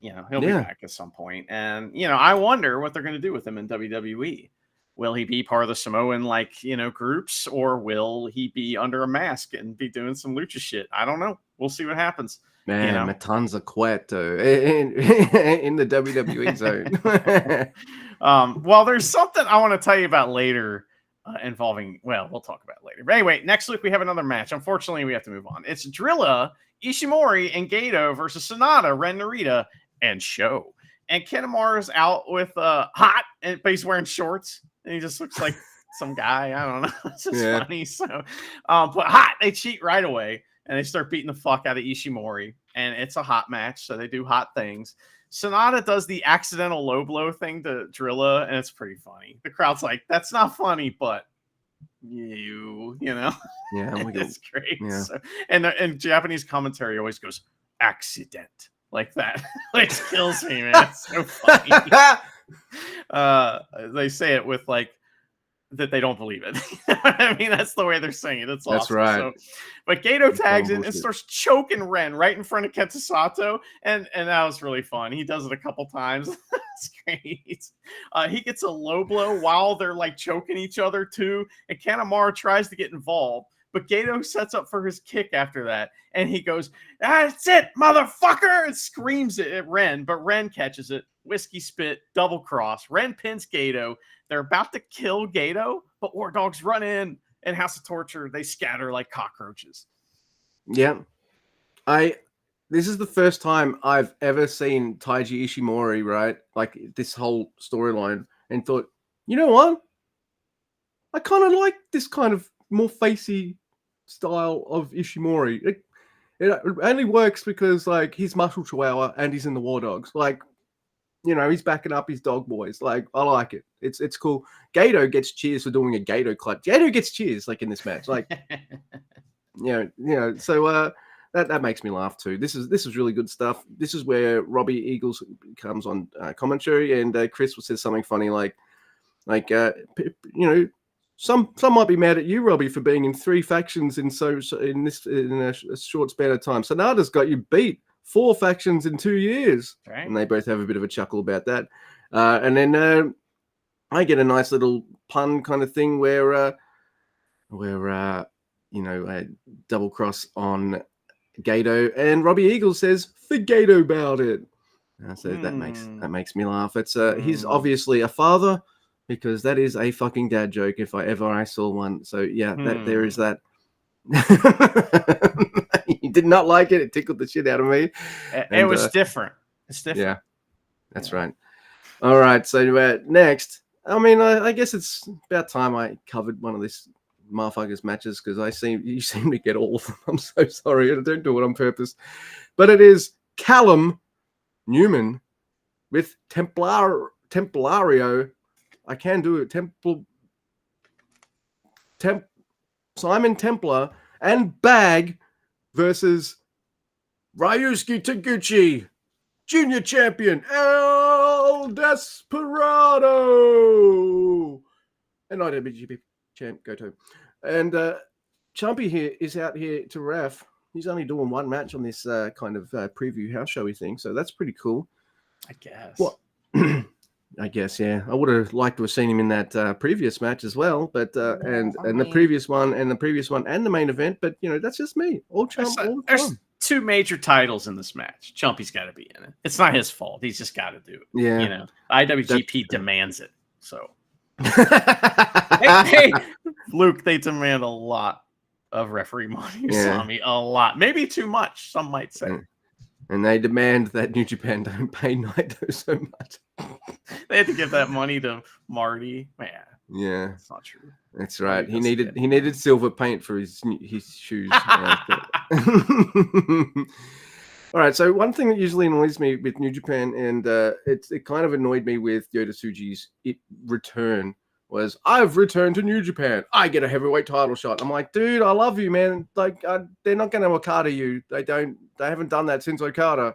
He'll be back at some point. And, I wonder what they're going to do with him in WWE. Will he be part of the Samoan, groups, or will he be under a mask and be doing some lucha shit? I don't know. we'll see what happens. Man, Matanza Cueto in the WWE zone. Well, there's something I want to tell you about later involving, well, we'll talk about it later. But anyway, next week we have another match. Unfortunately, we have to move on. It's Drilla, Ishimori, and Gato versus Sonata, Ren Narita, and Show. And Kanemaru's out with Hot, but he's wearing shorts, and he just looks like some guy. I don't know. It's just funny. So, but Hot, they cheat right away, and they start beating the fuck out of Ishimori. And it's a hot match, so they do hot things. Sonata does the accidental low blow thing to Drilla, and it's pretty funny. The crowd's like, that's not funny, but you know. Yeah, it's great. Yeah. So, and Japanese commentary always goes, accident. Like that. Like, kills me, man. It's so funny. They say it with like, that they don't believe it. I mean, that's the way they're saying it. That's awesome. right. So, but Gato tags in and starts choking Ren right in front of Kenta Sato, and that was really fun. He does it a couple times. That's great. He gets a low blow while they're like choking each other too, and Kanemaru tries to get involved, but Gato sets up for his kick after that, and he goes, "That's it, motherfucker!" and screams it at Ren, but Ren catches it. Whiskey spit, double cross. Ren pins Gato. They're about to kill Gato, but War Dogs run in and House of Torture. They scatter like cockroaches. Yeah. This is the first time I've ever seen Taiji Ishimori, right? Like this whole storyline, and thought, you know what? I kind of like this kind of more facey style of Ishimori. It only works because like he's Muscle Chihuahua and he's in the War Dogs. Like, you know, he's backing up his dog boys. Like, I like it. It's cool. Gato gets cheers for doing a Gato clutch. Gato gets cheers like in this match. Like, you know. So that makes me laugh too. This is really good stuff. This is where Robbie Eagles comes on commentary, and Chris says something funny like you know, some might be mad at you, Robbie, for being in 3 factions in a short span of time. Sonata's got you beat 4 factions in 2 years, right. And they both have a bit of a chuckle about that. And then I get a nice little pun kind of thing where you know, a double cross on Gato, and Robbie Eagles says, "Forget about it." So that makes me laugh. It's he's obviously a father, because that is a fucking dad joke if I saw one. So yeah, there is that. You did not like it. It tickled the shit out of me. It was different. It's different. Yeah, that's right. All right. So next, I mean, I guess it's about time I covered one of this motherfuckers matches, because you seem to get all of them. I'm so sorry. I don't do it on purpose, but it is Callum Newman with Templario. I can do it. Simon Templar and Bag versus Ryusuke Taguchi, Junior Champion El Desperado, and IWGP Champ Goto. And Chumpy here is out here to ref. He's only doing one match on this kind of preview house showy thing, so that's pretty cool. I guess. Well, I guess, yeah. I would have liked to have seen him in that previous match as well, but and the previous one and the main event. But you know, that's just me. There's 2 major titles in this match. Chumpy's got to be in it. It's not his fault. He's just got to do it. Yeah, you know, IWGP demands it. So, hey, Luke, they demand a lot of referee money. Salami, a lot, maybe too much. Some might say. And they demand that New Japan don't pay Naito so much. They had to give that money to Marty. Man, yeah, that's not true. That's right. He needed silver paint for his shoes. All right. So one thing that usually annoys me with New Japan, and it kind of annoyed me with Yota Tsuji's return, was I've returned to New Japan. I get a heavyweight title shot. I'm like, dude, I love you, man. Like, they're not going to Okada you. They haven't done that since Okada.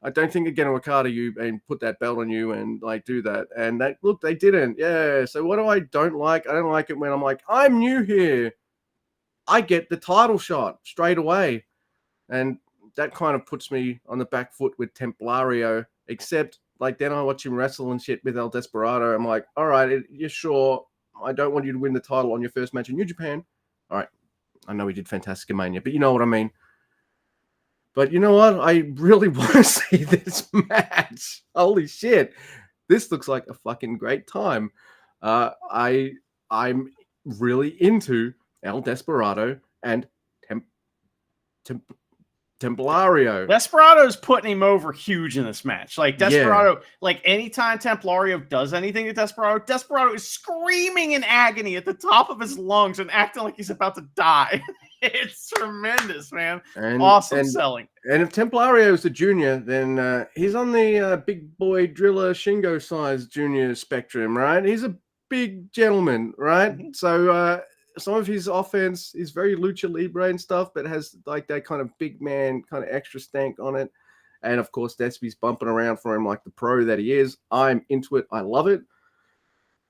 I don't think they're going to Okada you and put that belt on you and like do that. And they didn't. Yeah. So what I don't like it when I'm like, I'm new here. I get the title shot straight away. And that kind of puts me on the back foot with Templario, except like then I watch him wrestle and shit with El Desperado. I'm like, all right, you're sure. I don't want you to win the title on your first match in New Japan. All right. I know he did Fantastica Mania, but you know what I mean. But you know what? I really want to see this match. Holy shit. This looks like a fucking great time. I'm really into El Desperado and Temp- Templario. Desperado's putting him over huge in this match. Like Desperado, Yeah. like anytime Templario does anything to Desperado, Desperado is screaming in agony at the top of his lungs and acting like he's about to die. It's tremendous, man. Awesome selling. And if Templario is a junior, then he's on the big boy driller Shingo size junior spectrum, right? He's a big gentleman, right? Mm-hmm. So some of his offense is very lucha libre and stuff, but has like that kind of big man kind of extra stank on it. And of course, Despy's bumping around for him like the pro that he is. I'm into it. I love it.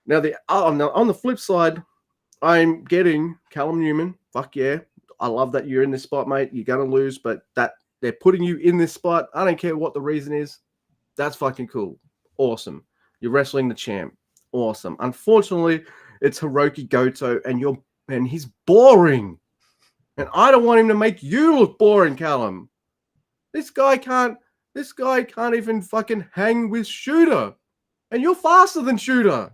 Now, on the flip side, I'm getting Callum Newman. Fuck yeah. I love that you're in this spot, mate. You're going to lose, but that they're putting you in this spot. I don't care what the reason is. That's fucking cool. Awesome. You're wrestling the champ. Awesome. Unfortunately, it's Hiroki Goto, and he's boring. And I don't want him to make you look boring, Callum. This guy can't even fucking hang with Shooter. And you're faster than Shooter.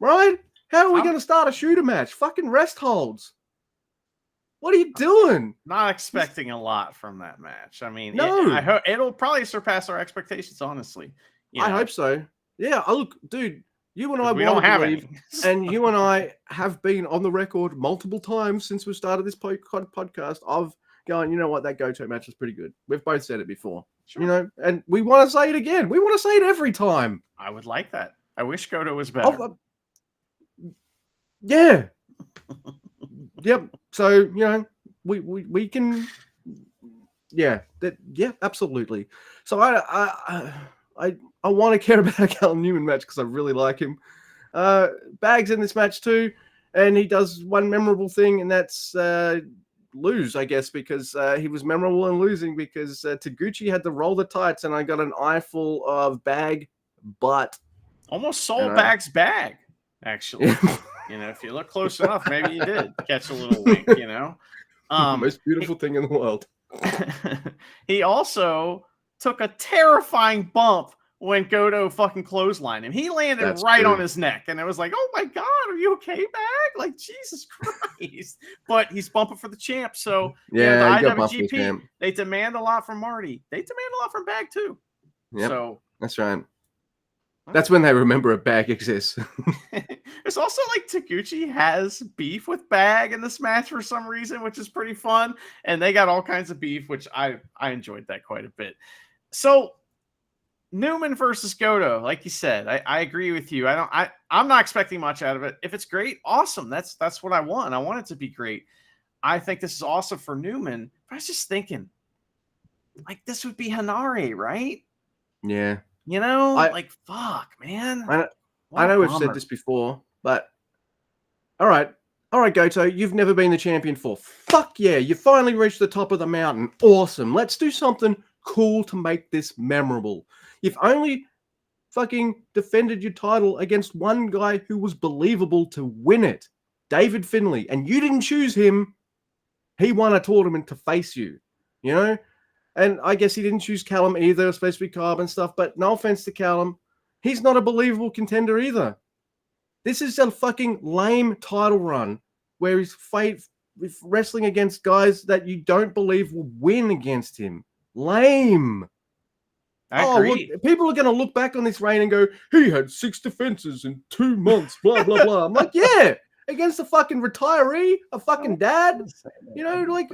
Right? How are we going to start a Shooter match? Fucking rest holds. What are you doing? Not expecting a lot from that match. I mean, no. I hope it'll probably surpass our expectations, honestly. I hope so. Yeah, look, dude, you and I we don't have any. And you and I have been on the record multiple times since we started this podcast of going, you know what, that Goto match was pretty good. We've both said it before. Sure. You know, and we want to say it again. We want to say it every time. I would like that. I wish Goto was better. Yeah. Yep. So, you know, we can, yeah, absolutely. So I want to care about a Callum Newman match because I really like him. Bag's in this match too, and he does one memorable thing, and that's lose, I guess, because he was memorable in losing because Taguchi had to roll the tights, and I got an eyeful of Bag butt. Almost saw Bag's bag, actually. You know, if you look close enough, maybe you did catch a little wink, you know. Most beautiful thing in the world. He also took a terrifying bump when Goto fucking clotheslined him. He landed on his neck, and it was like, oh my God, are you okay, Bag? Like, Jesus Christ. But he's bumping for the champ, so yeah, the IWGP, they demand a lot from Marty. They demand a lot from Bag, too. Yep, so that's right. That's when they remember a Bag exists. There's also like Taguchi has beef with Bag in this match for some reason, which is pretty fun. And they got all kinds of beef, which I enjoyed that quite a bit. So Newman versus Goto, like you said, I agree with you. I'm not expecting much out of it. If it's great, awesome. That's what I want. I want it to be great. I think this is awesome for Newman. But I was just thinking, like, this would be Hanare, right? Yeah. You know, like, fuck, man. I know we've said this before, but all right, Goto, you've never been the champion for. Fuck yeah, you finally reached the top of the mountain. Awesome. Let's do something cool to make this memorable. You've only fucking defended your title against one guy who was believable to win it, David Finlay, and you didn't choose him. He won a tournament to face you, you know? And I guess he didn't choose Callum either. It was supposed to be Cobb and stuff. But no offense to Callum, he's not a believable contender either. This is a fucking lame title run where he's wrestling against guys that you don't believe will win against him. Lame. I agree. Look, people are going to look back on this reign and go, he had 6 defenses in 2 months, blah, blah, blah. I'm like, yeah. Against a fucking retiree, a fucking dad, you know, like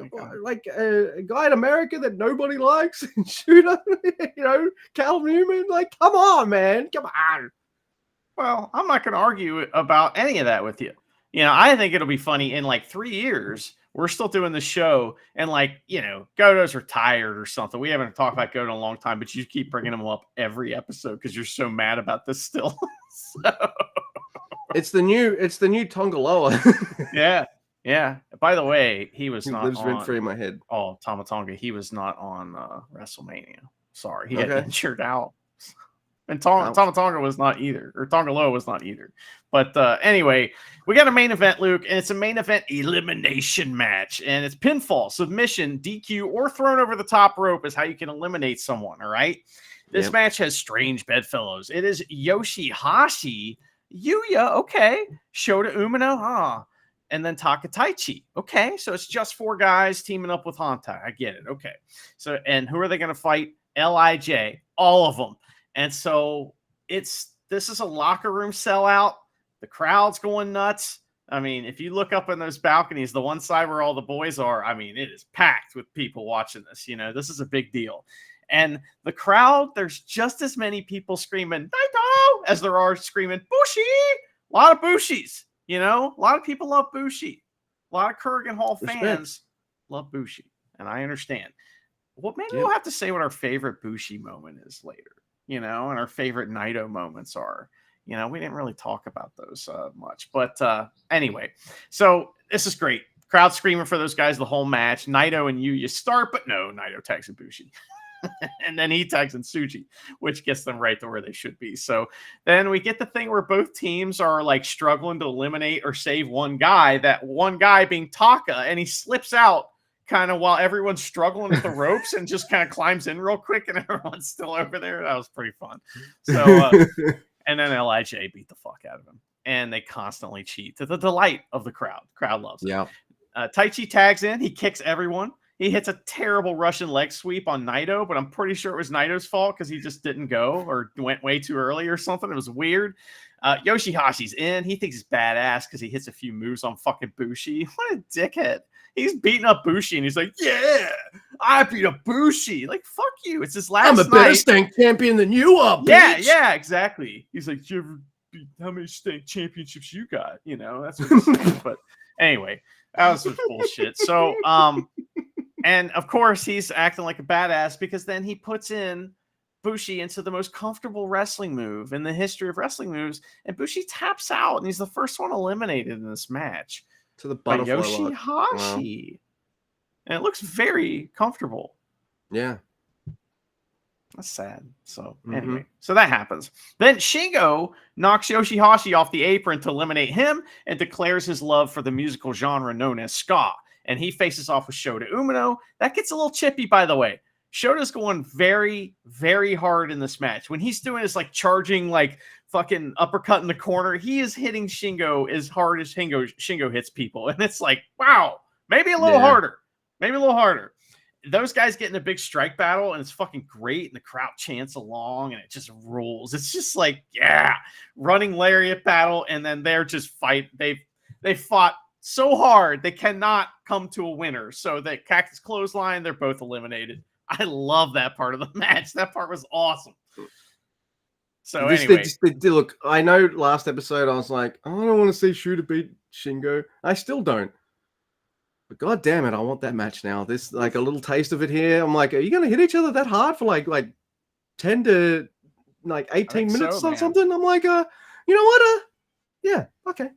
a guy in America that nobody likes, and Shooter, you know, Callum Newman, like, come on, man, come on. Well, I'm not going to argue about any of that with you. You know, I think it'll be funny in like 3 years. We're still doing the show, and like, you know, Goto's retired or something. We haven't talked about Goto in a long time, but you keep bringing him up every episode because you're so mad about this still. So. It's the new Tongaloa. Yeah. By the way, he lives rent free in my head. Oh, Tama Tonga, he was not on WrestleMania. Sorry, he got injured out. And Tama Tonga was not either, or Tonga Loa was not either. But anyway, we got a main event, Luke, and it's a main event elimination match. And it's pinfall, submission, DQ, or thrown over the top rope is how you can eliminate someone, all right? This match has strange bedfellows. It is Yoshihashi, Yuya, okay. Shota Umino, and then Taka Taichi. Okay, so it's just 4 guys teaming up with Hontai. I get it. Okay. So, and who are they going to fight? LIJ, all of them. And so this is a locker room sellout. The crowd's going nuts. I mean, if you look up in those balconies, the one side where all the boys are, I mean, it is packed with people watching this. You know, this is a big deal. And the crowd, there's just as many people screaming Naito as there are screaming Bushi. A lot of Bushis, you know, a lot of people love Bushi. A lot of Kurgan Hall fans love Bushi. And I understand. Well, maybe we'll have to say what our favorite Bushi moment is later. You know, and our favorite Naito moments are, you know, we didn't really talk about those much. But anyway, so this is great. Crowd screaming for those guys the whole match. Naito and Yuya start, but no, Naito tags in Bushi. And then he tags in Tsuji, which gets them right to where they should be. So then we get the thing where both teams are like struggling to eliminate or save one guy, that one guy being Taka, and he slips out kind of while everyone's struggling with the ropes and just kind of climbs in real quick and everyone's still over there. That was pretty fun. So, and then LIJ beat the fuck out of him and they constantly cheat to the delight of the crowd. Crowd loves it. Yeah. Taichi tags in. He kicks everyone. He hits a terrible Russian leg sweep on Naito, but I'm pretty sure it was Naito's fault because he just didn't go or went way too early or something. It was weird. Yoshihashi's in. He thinks he's badass because he hits a few moves on fucking Bushi. What a dickhead. He's beating up Bushi and he's like, yeah, I beat up Bushi. Like, fuck you. It's his last night. I'm a better stank champion than you are, bitch. Yeah, exactly. He's like, you ever beat, how many stank championships you got? You know, that's what he's saying. But anyway, that was some bullshit. So, and of course, he's acting like a badass because then he puts in Bushi into the most comfortable wrestling move in the history of wrestling moves. And Bushi taps out and he's the first one eliminated in this match. To the butterfly Yoshihashi. Wow. And it looks very comfortable. Yeah. That's sad. So anyway, so that happens. Then Shingo knocks Yoshihashi off the apron to eliminate him and declares his love for the musical genre known as ska. And he faces off with Shota Umino. That gets a little chippy, by the way. Shota's going very, very hard in this match. When he's doing his like charging, like fucking uppercut in the corner, he is hitting Shingo as hard as Shingo hits people. And it's like, wow, maybe a little harder. Maybe a little harder. Those guys get in a big strike battle and it's fucking great. And the crowd chants along and it just rules. It's just like, yeah, running lariat battle. And then they're just fight. They fought so hard. They cannot come to a winner. So the Cactus Clothesline, they're both eliminated. I love that part of the match. That part was awesome. So anyway. Look, I know last episode I was like, I don't want to see Shooter beat Shingo. I still don't. But god damn it, I want that match now. This like a little taste of it here. I'm like, are you gonna hit each other that hard for like 10 to like 18 minutes or something? I'm like, you know what? Yeah, okay.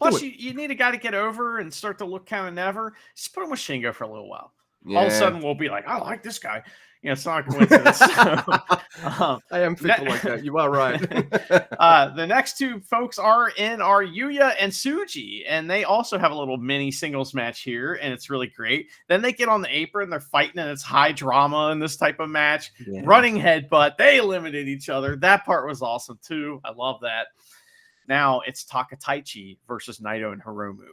Plus, you need a guy to get over and start to look kind of never. Just put him with Shingo for a little while. All of a sudden, we'll be like, I like this guy. You know, it's not a coincidence. I am fickle like that. You are right. The next two folks are Yuya and Tsuji, and they also have a little mini singles match here, and it's really great. Then they get on the apron, they're fighting, and it's high drama in this type of match. Yeah. Running headbutt, they eliminate each other. That part was awesome, too. I love that. Now it's Taka Taichi versus Naito and Hiromu.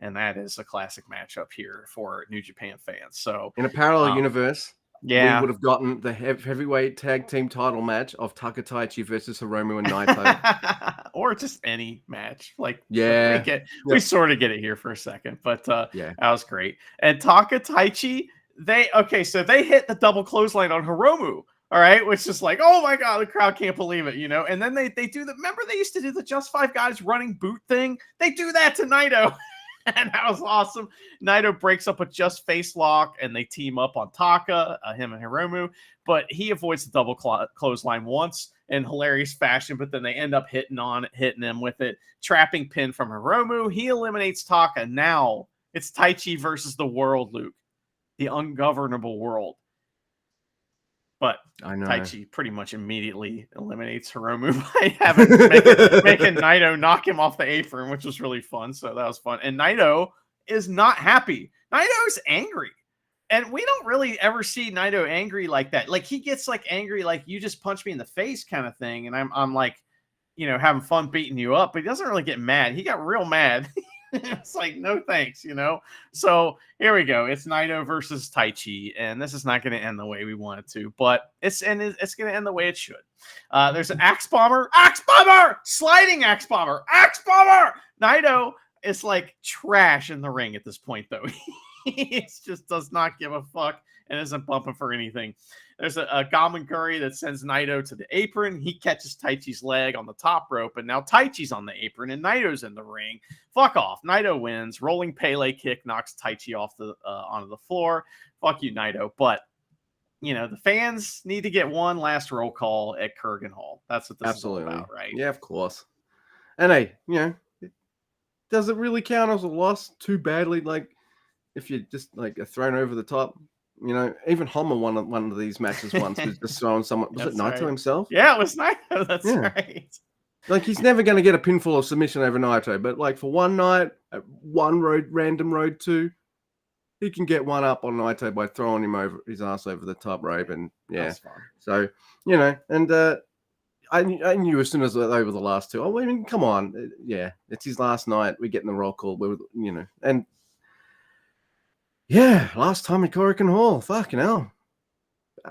And that is a classic matchup here for New Japan fans. So in a parallel universe, we would have gotten the heavyweight tag team title match of Taka Taichi versus Hiromu and Naito. Or just any match. Like, we sort of get it here for a second, but that was great. And Taka Taichi, they hit the double clothesline on Hiromu. All right, which is like, oh my god, the crowd can't believe it, you know. And then they do remember they used to do the Just 5 Guys running boot thing? They do that to Naito. And that was awesome. Naito breaks up a just face lock and they team up on Taka, him and Hiromu, but he avoids the double clothesline once in hilarious fashion, but then they end up hitting him with it, trapping pin from Hiromu. He eliminates Taka. Now it's Taichi versus the world, Luke, the ungovernable world. But I know. Taichi pretty much immediately eliminates Hiromu by making Naito knock him off the apron, which was really fun. So that was fun. And Naito is not happy. Naito's angry. And we don't really ever see Naito angry like that. Like he gets like angry, like you just punch me in the face kind of thing. And I'm like, having fun beating you up, but he doesn't really get mad. He got real mad. It's like, no thanks, So here we go. It's Naito versus Taichi, and this is not going to end the way we want it to, but it's going to end the way it should. There's an axe bomber, sliding axe bomber. Naito is like trash in the ring at this point, though. He just does not give a fuck and isn't bumping for anything. There's a Gamaguri that sends Naito to the apron. He catches Taichi's leg on the top rope, and now Taichi's on the apron, and Naito's in the ring. Fuck off. Naito wins. Rolling Pele kick knocks Taichi off onto the floor. Fuck you, Naito. But, the fans need to get one last roll call at Kurgan Hall. That's what this is all about, right? Yeah, of course. And hey, does it really count as a loss too badly? Like, if you just like are thrown over the top? Even Homer won one of these matches once. Was just throwing someone. Was it Naito himself? Yeah, it was Naito. That's right. Like he's never going to get a pinfall or submission over Naito, but like for one night, at one random road 2, he can get one up on Naito by throwing him over his ass over the top rope, and That's fun. So and I knew as soon as over the last 2. I mean, come on, it's his last night. We're getting the roll call, and. Yeah, last time at Korakuen Hall. Fucking hell.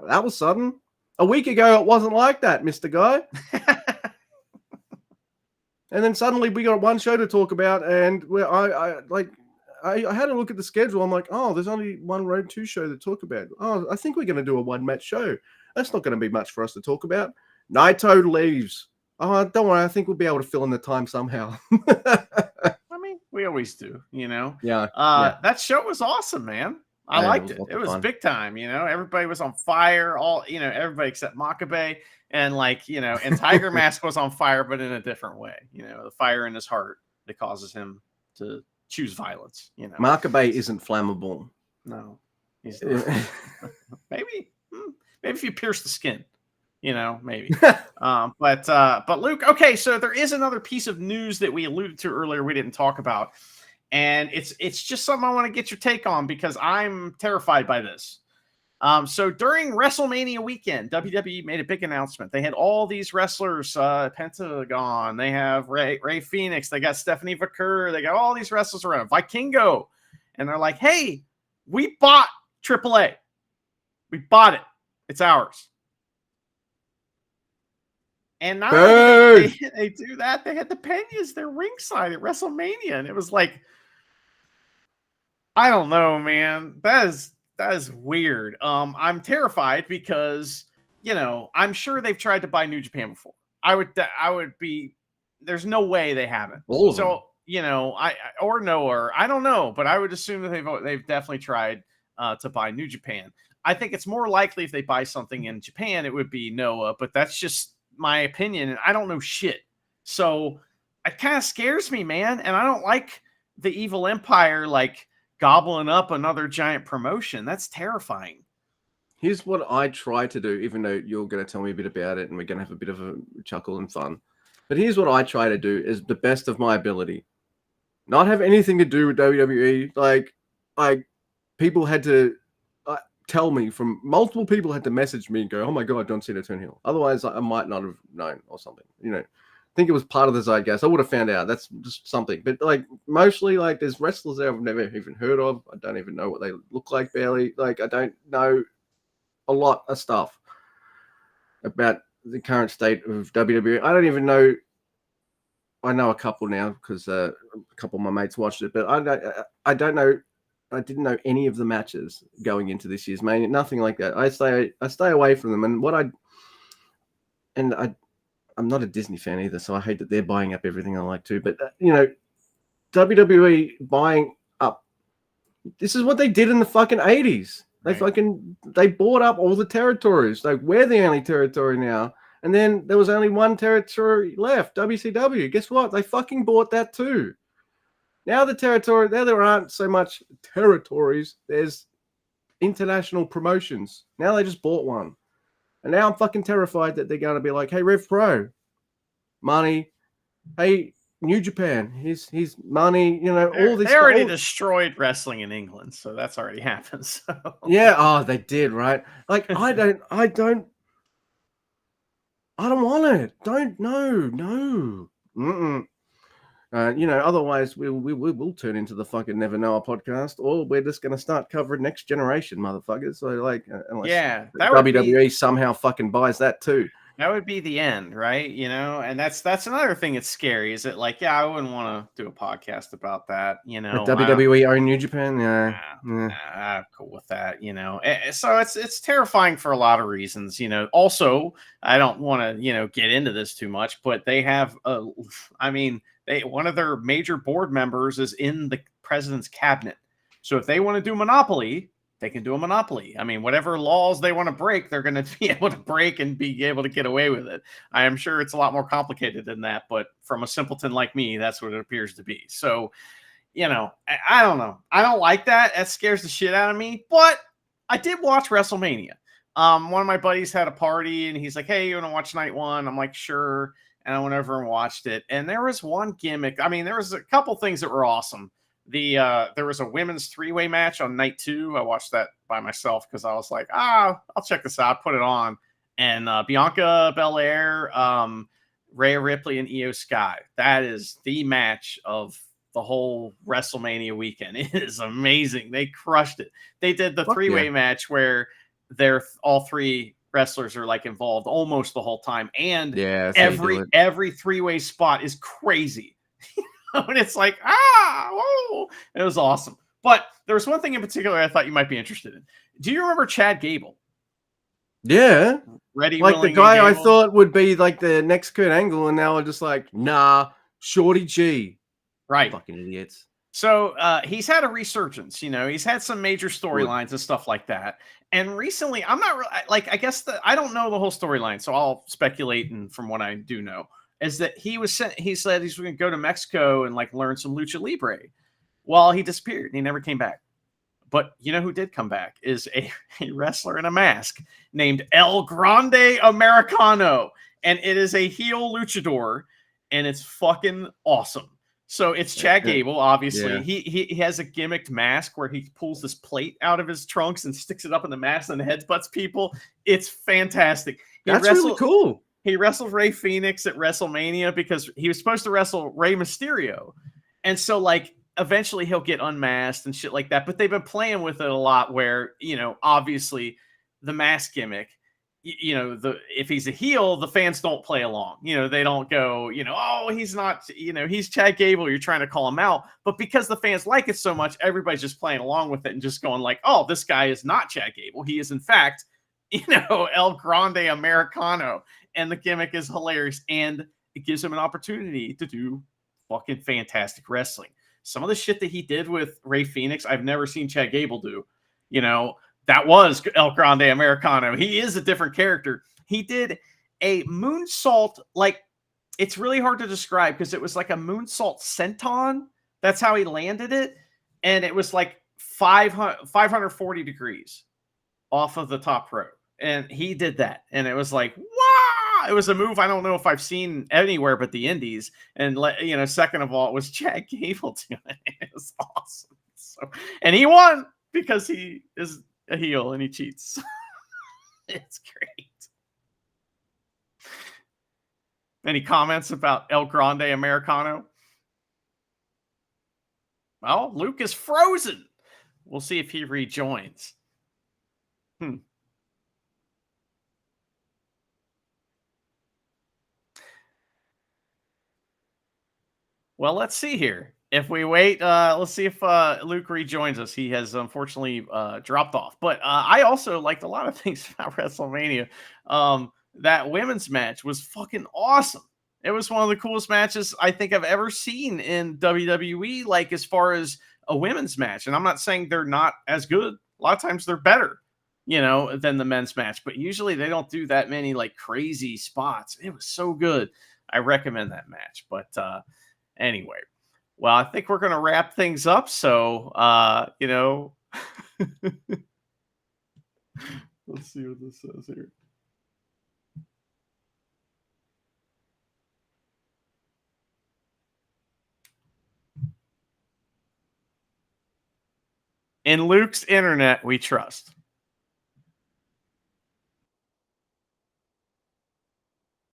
That was sudden. A week ago, it wasn't like that, Mr. Guy. And then suddenly we got one show to talk about, and where I had a look at the schedule. I'm like, oh, there's only one Road 2 show to talk about. Oh, I think we're going to do a one-match show. That's not going to be much for us to talk about. Naito leaves. Oh, don't worry. I think we'll be able to fill in the time somehow. We always do, Yeah. That show was awesome, man. I liked it. It was big time, Everybody was on fire. Everybody except Makabe, and and Tiger Mask was on fire, but in a different way. The fire in his heart that causes him to choose violence. Makabe isn't flammable. No, he's not. Maybe if you pierce the skin. Maybe. But Luke, okay, so there is another piece of news that we alluded to earlier we didn't talk about. And it's just something I want to get your take on because I'm terrified by this. So during WrestleMania weekend, WWE made a big announcement. They had all these wrestlers, Pentagon, they have Ray Phoenix, they got Stephanie Vaquer, they got all these wrestlers around, Vikingo. And they're like, hey, we bought AAA. We bought it. It's ours. And not only did they do that, they had the Peñas, they're ringside at WrestleMania. And it was like, I don't know, man. That is weird. I'm terrified because, I'm sure they've tried to buy New Japan before. I would be, there's no way they haven't. So, I don't know, but I would assume that they've definitely tried to buy New Japan. I think it's more likely if they buy something in Japan, it would be Noah, but that's just my opinion, and I don't know shit. So it kind of scares me, man. And I don't like the evil empire gobbling up another giant promotion. That's terrifying. Here's what I try to do, even though you're going to tell me a bit about it and we're going to have a bit of a chuckle and fun. But here's what I try to do is the best of my ability. Not have anything to do with WWE. Like people had to tell me multiple people had to message me and go, oh my God, John Cena turned heel. Otherwise, I might not have known or something. I think it was part of the zeitgeist. I would have found out. That's just something. But mostly there's wrestlers there I've never even heard of. I don't even know what they look like barely. I don't know a lot of stuff about the current state of WWE. I don't even know. I know a couple now because a couple of my mates watched it, but I don't know. I didn't know any of the matches going into this year's Mania. Nothing like that. I stay away from them. And I'm not a Disney fan either, so I hate that they're buying up everything I like too. But WWE buying up. This is what they did in the fucking 80s. They bought up all the territories. We're the only territory now. And then there was only one territory left, WCW. Guess what? They fucking bought that too. Now there aren't so much territories. There's international promotions. Now they just bought one. And now I'm fucking terrified that they're going to be like, hey, Rev Pro, money. Hey, New Japan, he's money. You know, all this. They already destroyed wrestling in England, so that's already happened. So Yeah, oh, they did, right? Like, I don't want it. No. You know, otherwise we will turn into the fucking Never Know podcast, or we're just going to start covering Next Generation, motherfuckers. So, like, unless yeah, WWE somehow fucking buys that too. That would be the end, right? You know, and that's another thing that's scary. Is it like, yeah, I wouldn't want to do a podcast about that. You know, WWE own New Japan, yeah. I'm cool with that. You know, so it's terrifying for a lot of reasons. You know, also I don't want to get into this too much, but they have one of their major board members is in the president's cabinet. So if they want to do monopoly, they can do a monopoly. I mean, whatever laws they want to break, they're going to be able to break and be able to get away with it. I am sure it's a lot more complicated than that, but from a simpleton like me, that's what it appears to be. So, I don't know. I don't like that. That scares the shit out of me, but I did watch WrestleMania. One of my buddies had a party and he's like, hey, you want to watch night one? I'm like, sure. And I went over and watched it. And there was one gimmick. I mean, there was a couple things that were awesome. There was a women's 3-way match on night 2. I watched that by myself because I was like, I'll check this out, put it on. And Bianca Belair, Rhea Ripley, and Io Sky. That is the match of the whole WrestleMania weekend. It is amazing. They crushed it. They did the 3-way match where they're all 3 wrestlers are like involved almost the whole time. And every 3-way spot is crazy. And it's like, whoa, it was awesome. But there was one thing in particular I thought you might be interested in. Do you remember Chad Gable? Yeah. Ready, like the guy I thought would be like the next Kurt Angle, and now I'm just like, nah, Shorty G. Right. Fucking idiots. So he's had a resurgence, he's had some major storylines and stuff like that. And recently, I'm not like, I guess I don't know the whole storyline, so I'll speculate. And from what I do know, is that he said he's going to go to Mexico and like learn some lucha libre. Well, he disappeared. He never came back. But you know who did come back is a wrestler in a mask named El Grande Americano. And it is a heel luchador, and it's fucking awesome. So it's Chad Gable, obviously. Yeah. He has a gimmicked mask where he pulls this plate out of his trunks and sticks it up in the mask and headbutts people. It's fantastic. That's really cool. He wrestled Rey Fenix at WrestleMania because he was supposed to wrestle Rey Mysterio. And so, like, eventually he'll get unmasked and shit like that. But they've been playing with it a lot where, obviously the mask gimmick, if he's a heel, the fans don't play along. They don't go, oh, he's not, he's Chad Gable, you're trying to call him out. But because the fans like it so much, everybody's just playing along with it and just going like, oh, this guy is not Chad Gable. He is, in fact, El Grande Americano. And the gimmick is hilarious. And it gives him an opportunity to do fucking fantastic wrestling. Some of the shit that he did with Rey Fenix, I've never seen Chad Gable do. That was El Grande Americano. He is a different character. He did a moonsault, like, it's really hard to describe because it was like a moonsault senton. That's how he landed it. And it was like 540 degrees off of the top rope. And he did that. And it was like, wow! It was a move I don't know if I've seen anywhere but the Indies. And, second of all, it was Chad Gable doing it. It was awesome. And he won because he is a heel and he cheats. It's great. Any comments about El Grande Americano? Well, Luke is frozen. We'll see if he rejoins. Well, let's see here. If we wait, let's see if Luke rejoins us. He has unfortunately dropped off. But I also liked a lot of things about WrestleMania. That women's match was fucking awesome. It was one of the coolest matches I think I've ever seen in WWE, like as far as a women's match. And I'm not saying they're not as good. A lot of times they're better, than the men's match. But usually they don't do that many like crazy spots. It was so good. I recommend that match. But anyway, well, I think we're going to wrap things up. So, let's see what this says here. In Luke's internet, we trust.